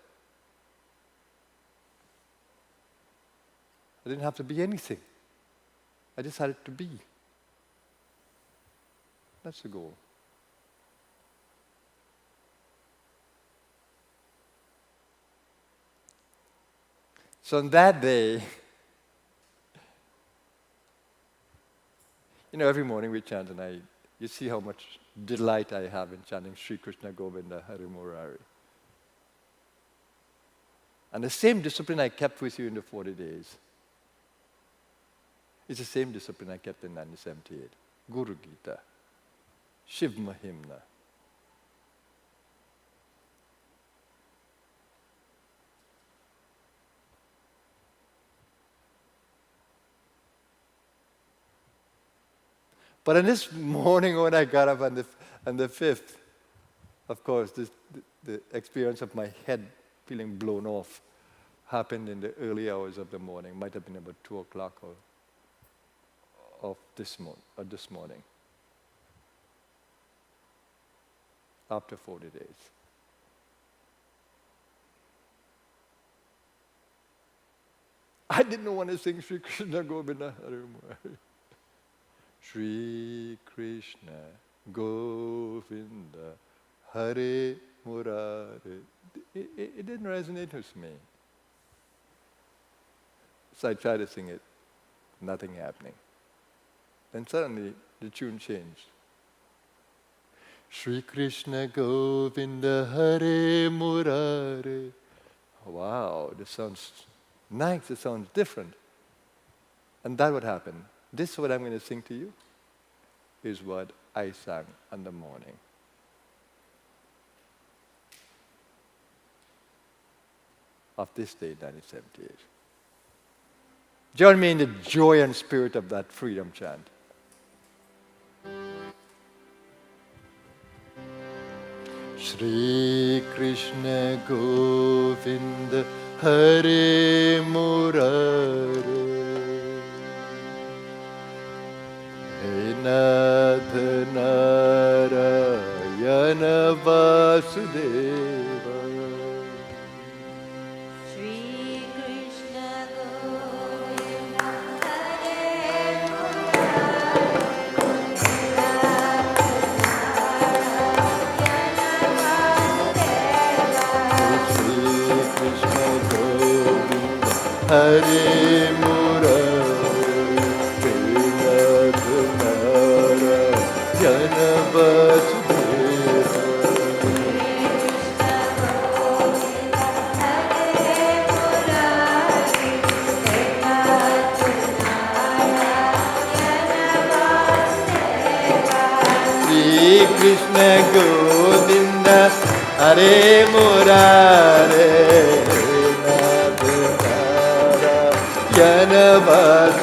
I didn't have to be anything. I just had it to be. That's the goal. So on that day, every morning we chant, and you see how much delight I have in chanting Sri Krishna Govinda Hari Murari. And the same discipline I kept with you in the 40 days is the same discipline I kept in 1978. Guru Gita, Shiv Mahimna. But on this morning when I got up on the 5th, of course, the experience of my head feeling blown off happened in the early hours of the morning. Might have been about 2 o'clock of this morning, after 40 days. I didn't want to sing Sri Krishna Govinda Hare Murari. Sri Krishna Govinda Hare Murari. It didn't resonate with me. So I tried to sing it, nothing happening. Then suddenly the tune changed. Sri Krishna Govinda Hare Murari. Wow, this sounds nice, it sounds different. And that would happen. This, what I'm going to sing to you, is what I sang in the morning. Of this day, 1978. Join me in the joy and spirit of that freedom chant. Shri Krishna Govinda Hare Murari. He Nath Narayana Vasudeva. Shri Krishna Govinda Hare Hare Murari, Nath Narayana Vasudeva. Shri Krishna Govinda Hare Murari, Nath Narayana Vasudeva.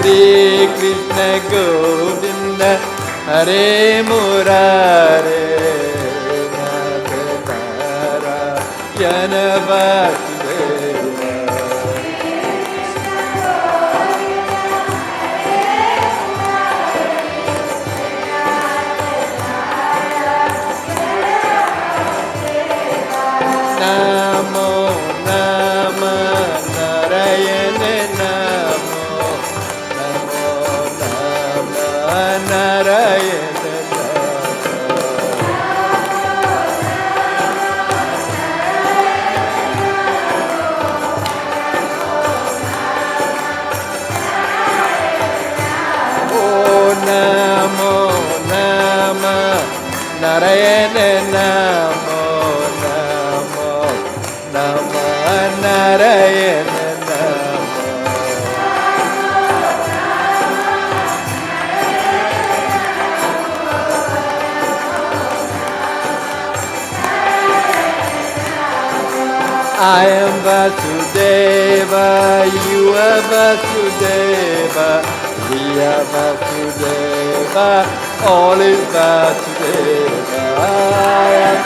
Shri Krishna Govinda Hare Murari, Nath Narayana Vasudeva. Namo Nama Narayana Namo Namo Nama Narayana Oh Namo Nama Narayana Namo Namo Nama Narayana Namo. I am Vasudeva, you are Vasudeva, we are Vasudeva, all is Vasudeva. I am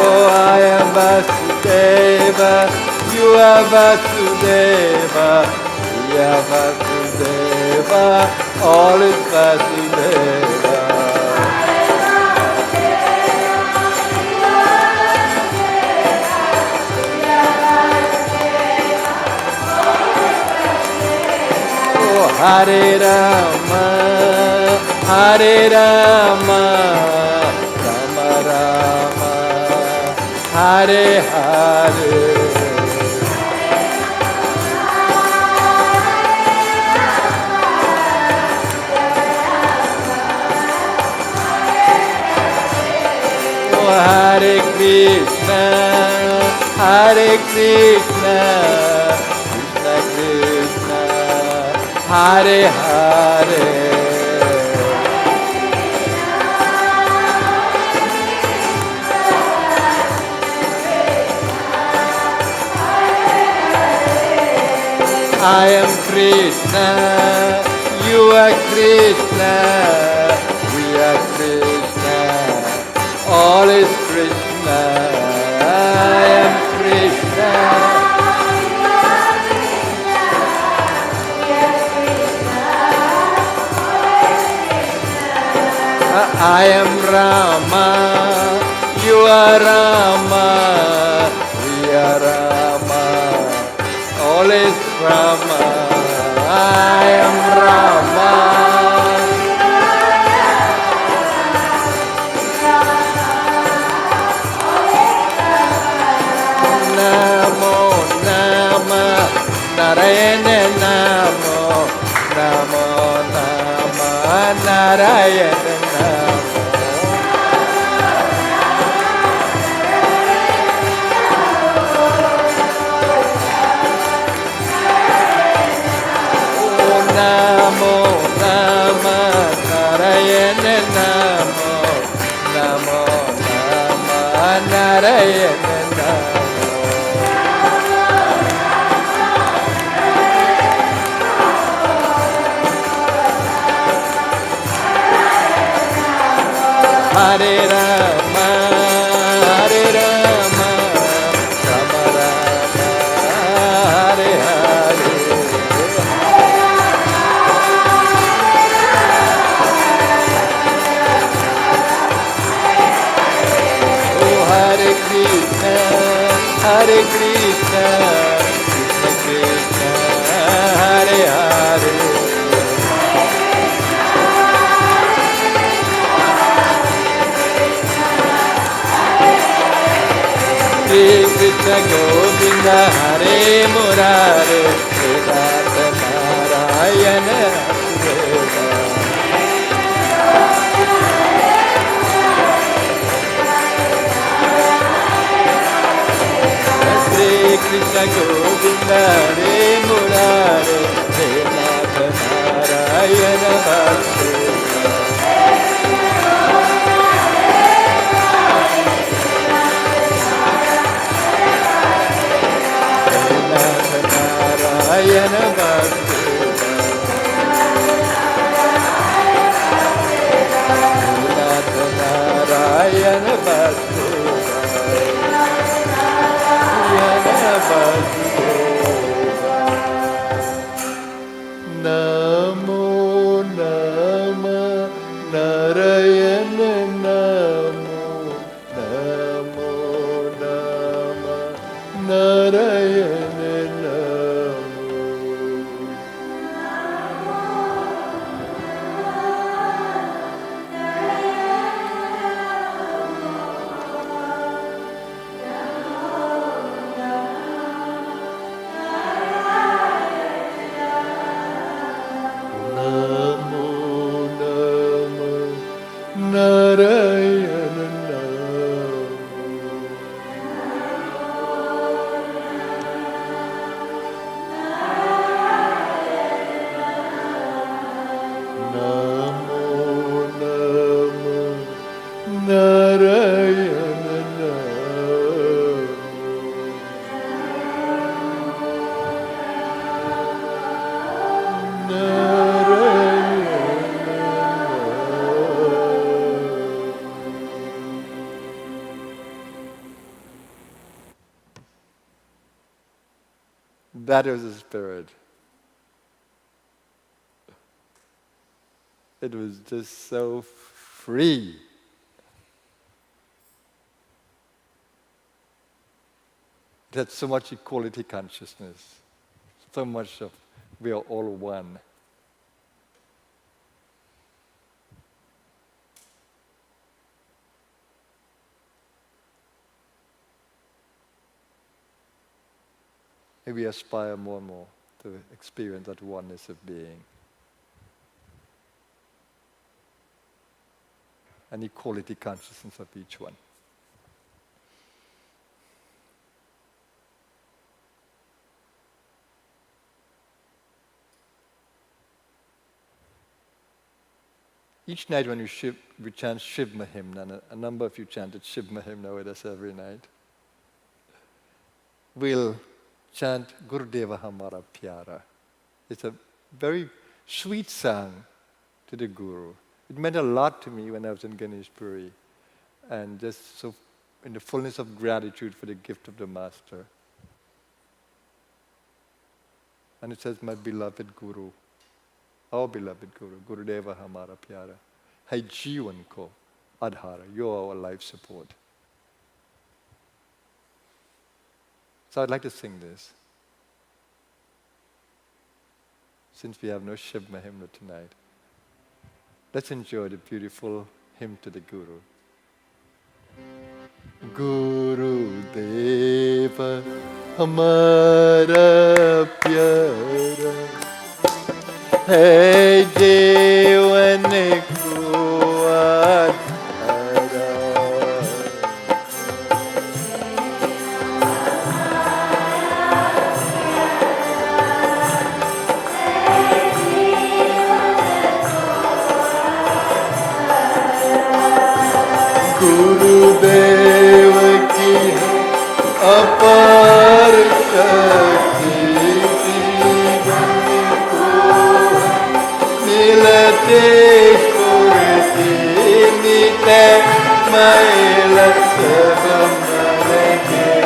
Oh, I am Vasudeva, you are Vasudeva, we are Vasudeva, all is Vasudeva. Oh, Hare Rama, Hare Rama, Rama Rama, Hare Hare. Hare Krishna, Hare Krishna, Krishna Krishna, Hare Hare. I am Krishna, you are Krishna, we are Krishna, all is Krishna. I am Krishna, I am Rama, you are Rama, we are Rama, all is Rama. I am Rama. Namo Nama Narayana Namo Namo Nama Narayana Namo Oh Namo Nama Narayana Namo Namo Nama Narayana Namo Hare Rama, Hare Rama, Rama Rama, Hare Hare. Oh Hare Krishna, Hare Krishna, Krishna Krishna, Hare Hare. Hare Krishna Govinda Hare Murare Vedanta Narayana Veda Hare Krishna Govinda Hare Murare Vedanta Narayana Veda Narayana Vasudeva Narayana Vasudeva Narayana Vasudeva Namo Nama Narayana Namo Namo Nama Narayana That was the spirit. It was just so free. It had so much equality consciousness, so much of we are all one. And we aspire more and more to experience that oneness of being. And equality consciousness of each one. each night when we chant Shiv Mahimna, and a number of you chanted Shiv Mahimna with us every night, we'll chant Gurudeva Hamara Pyara. It's a very sweet song to the Guru. It meant a lot to me when I was in Ganesh Puri, and just so in the fullness of gratitude for the gift of the Master. And it says, my beloved Guru, our beloved Guru, Gurudeva Hamara Pyara, Hai Jeevan Ko Adhara, you are our life support. So I'd like to sing this. Since we have no Shiv Mahimna tonight, let's enjoy the beautiful hymn to the Guru. Guru Deva Hamara Pyara Hai Jeevan Ko Adhara गुरुदेव की अपार शक्ति जीवन को मिलते स्फूर्ति नित्य मैल सब मन के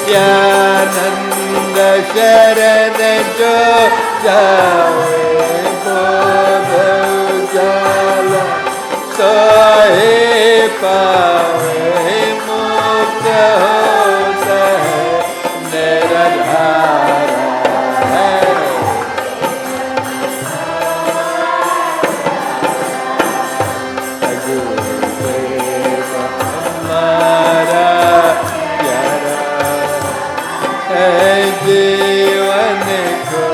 नित्यानंद शरण जो जावे बोध जाला सोए पावे मुक्त होता है निराधार है गुरुदेव हमारा जीवन को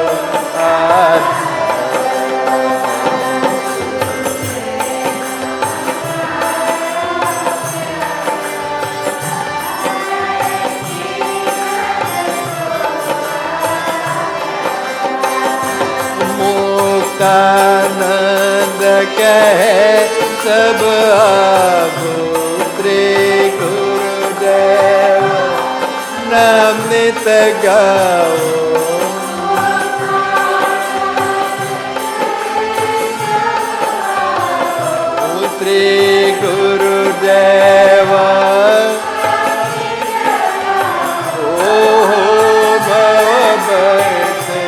मुक्तानंद कहे सब आगो श्री गुरुदेव नाम नित गाओ श्री गुरुदेवा ओ भव से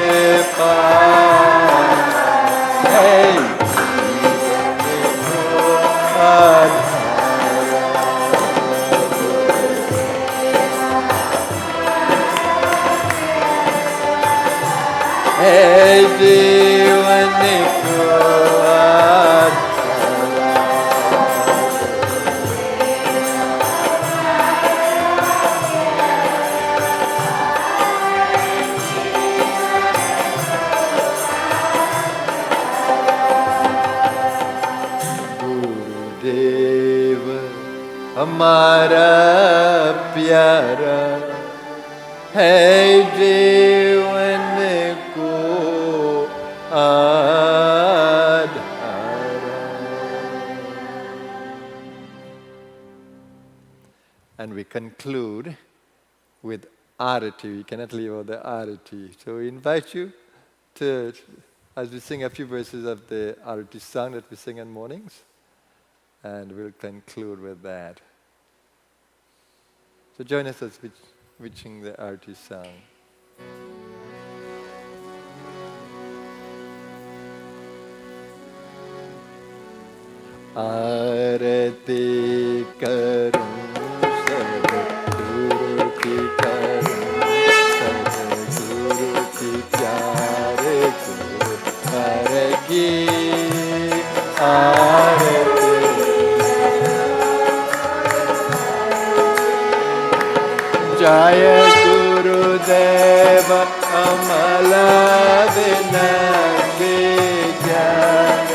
जीवन को गुरुदेव हमारा प्यारा है जीवन को आधारा. And we conclude with arati. We cannot leave out the arati. So we invite you to, as we sing a few verses of the arati song that we sing in mornings, and we'll conclude with that. So join us as we sing the arati song. आरती करूं सद्गुरु की करूं सद्गुरु की प्यारे को करेगी आरती. जय गुरुदेव अमल विनती ज्ञान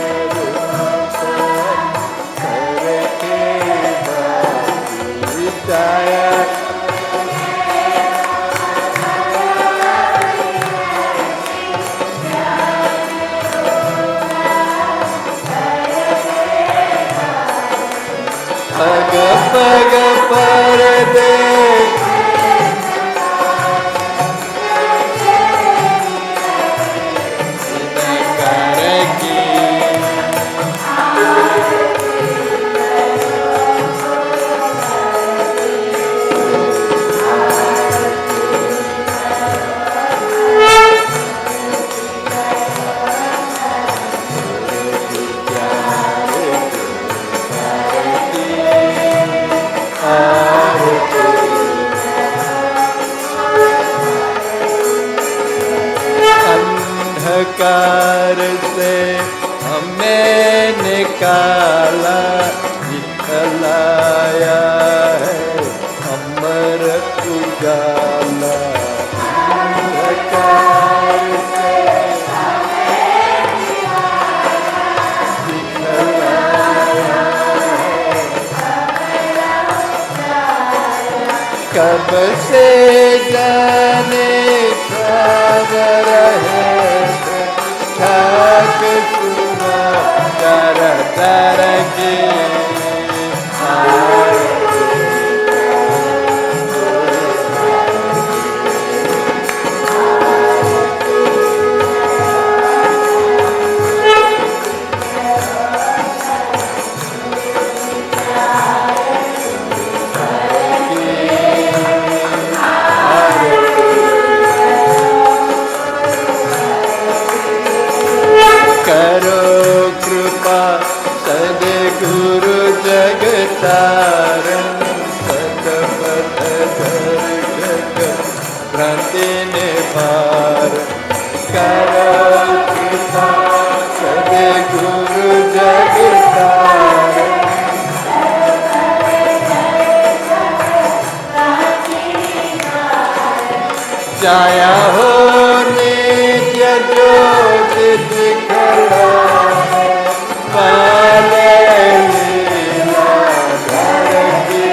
पग पग पर दे अंधकार से हमें निकाला निकलाया है अमर उजाला. अंधकार से हमें निकलाया कब से जाने सब रहे ठाक सुना कर तर के करो कृपा सद्गुरु जगतारण सतपथ दर्शक भ्रांति निवार. करो कृपा सद्गुरु जगतारण जाया हो नित्य ज्योति दिखला पाले लीला धर की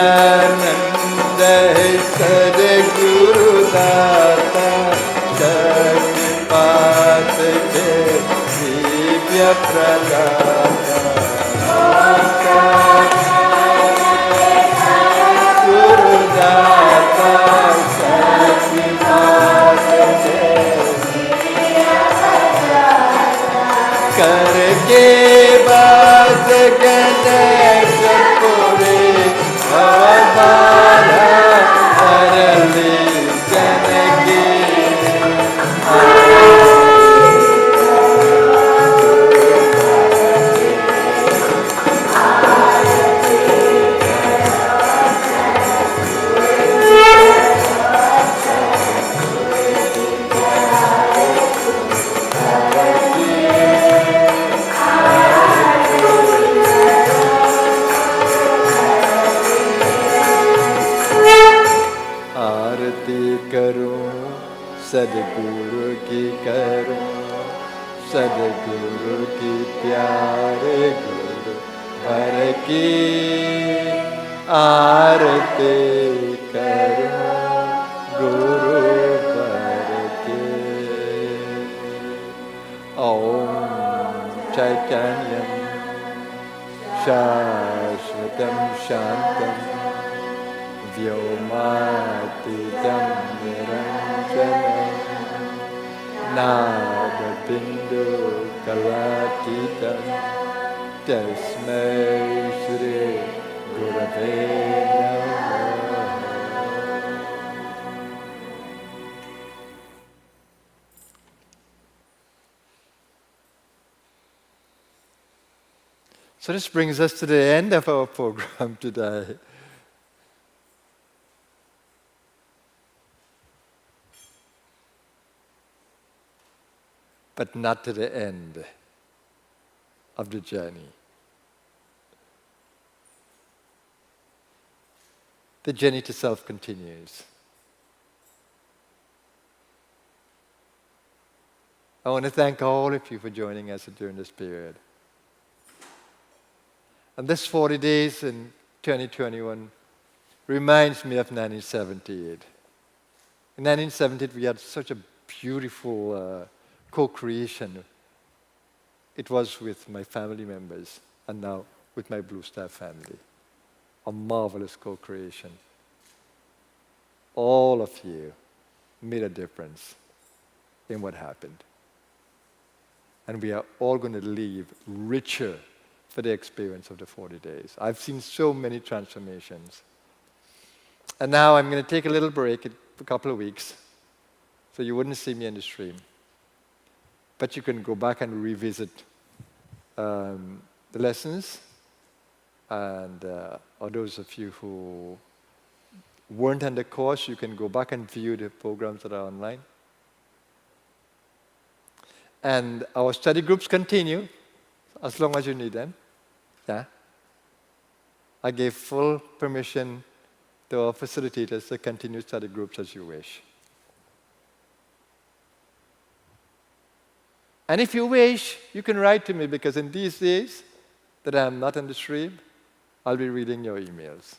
नित्यानंद सद्गुरु दाता शक्तिपात के दिव्य प्रदाता. गुरु दाता शक्तिपात के करके बात गणेश पुरे भवबाधा हरली जनकी. करूं सदगुरु की करूं सदगुरु की प्यारे गुरु भर की आरती करूं गुरु भर के ओम चैतन्यं शाश्वतं शान्तं व्योमातीतं निरञ्जनं नादबिन्दुकलातीतं तस्मै श्री गुरवे नमः. So this brings us to the end of our program today. But not to the end of the journey. The journey to self continues. I want to thank all of you for joining us during this period. And this 40 days in 2021 reminds me of 1978. In 1978, we had such a beautiful co-creation. It was with my family members, and now with my Blue Star family. A marvelous co-creation. All of you made a difference in what happened. And we are all going to leave richer for the experience of the 40 days. I've seen so many transformations. And now I'm going to take a little break, a couple of weeks, so you wouldn't see me in the stream. But you can go back and revisit the lessons, and or those of you who weren't on the course, you can go back and view the programs that are online. And our study groups continue as long as you need them. Yeah. I gave full permission to our facilitators to continue study groups as you wish. And if you wish, you can write to me, because in these days that I'm not on the stream, I'll be reading your emails.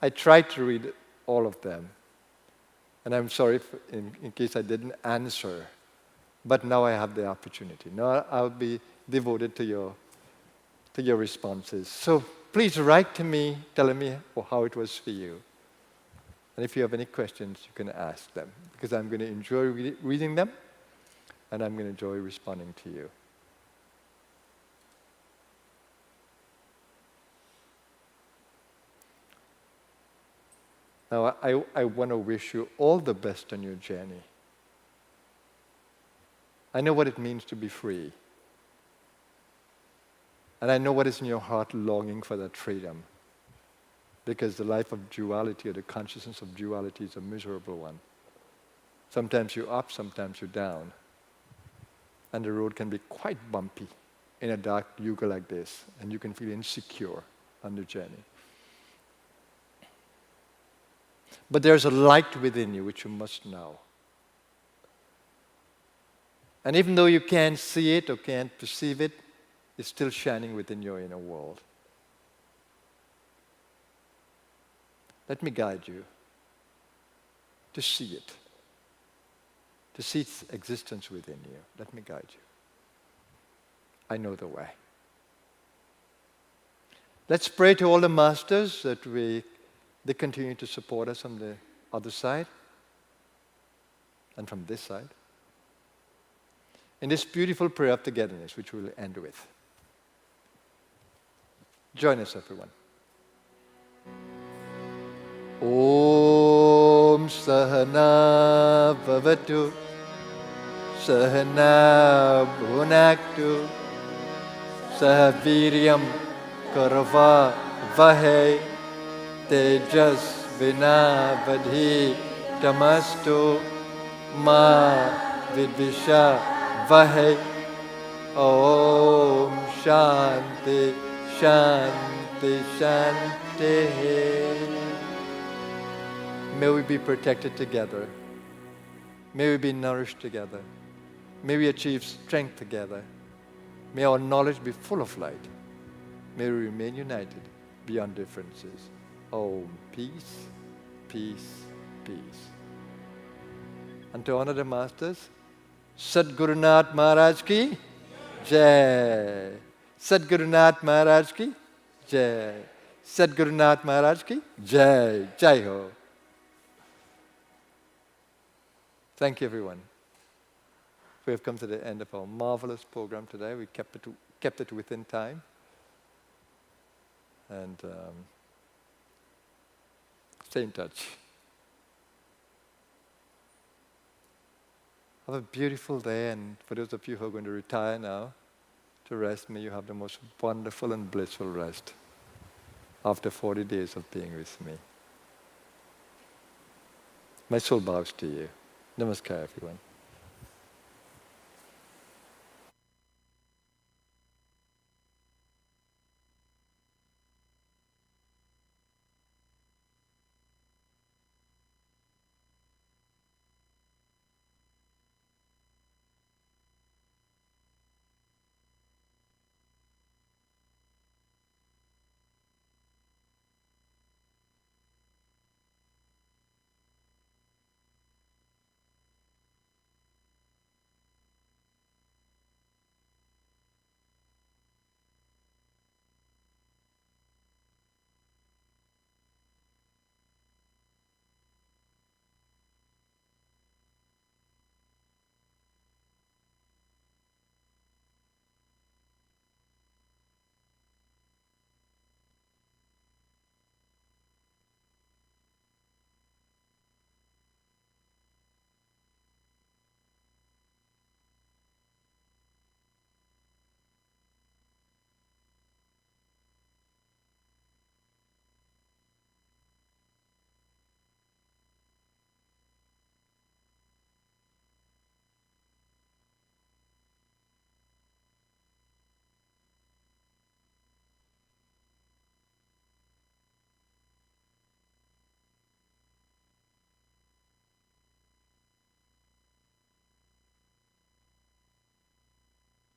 I tried to read all of them, and I'm sorry in case I didn't answer, but now I have the opportunity. Now I'll be devoted to your responses. So please write to me telling me how it was for you. And if you have any questions, you can ask them, because I'm going to enjoy reading them, and I'm going to enjoy responding to you. Now, I want to wish you all the best on your journey. I know what it means to be free. And I know what is in your heart longing for that freedom. Because the life of duality, or the consciousness of duality, is a miserable one. Sometimes you're up, sometimes you're down. And the road can be quite bumpy in a dark yuga like this, and you can feel insecure on the journey. But there's a light within you which you must know. And even though you can't see it or can't perceive it, it's still shining within your inner world. Let me guide you to see it, to see its existence within you. Let me guide you. I know the way. Let's pray to all the masters that they continue to support us on the other side and from this side, in this beautiful prayer of togetherness, which we'll end with. Join us, everyone. Om Sahana Bhavatu Sahana Bhunaktu Sahaviryam Karava Vahe Tejas Vinavadhi Tamastu Ma Vidvisha Vahe. Om Shanti Shanti Shanti. May we be protected together. May we be nourished together. May we achieve strength together. May our knowledge be full of light. May we remain united beyond differences. Om, peace, peace, peace. And to honor the Masters, Sadguru Nath Maharaj ki Jai. Sadguru Nath Maharaj ki Jai. Sadguru Nath Maharaj ki Jai. Jai Ho. Thank you, everyone. We have come to the end of our marvelous program today. We kept it within time. And stay in touch. Have a beautiful day, and for those of you who are going to retire now, to rest, may you have the most wonderful and blissful rest after 40 days of being with me. My soul bows to you. Namaskar, everyone.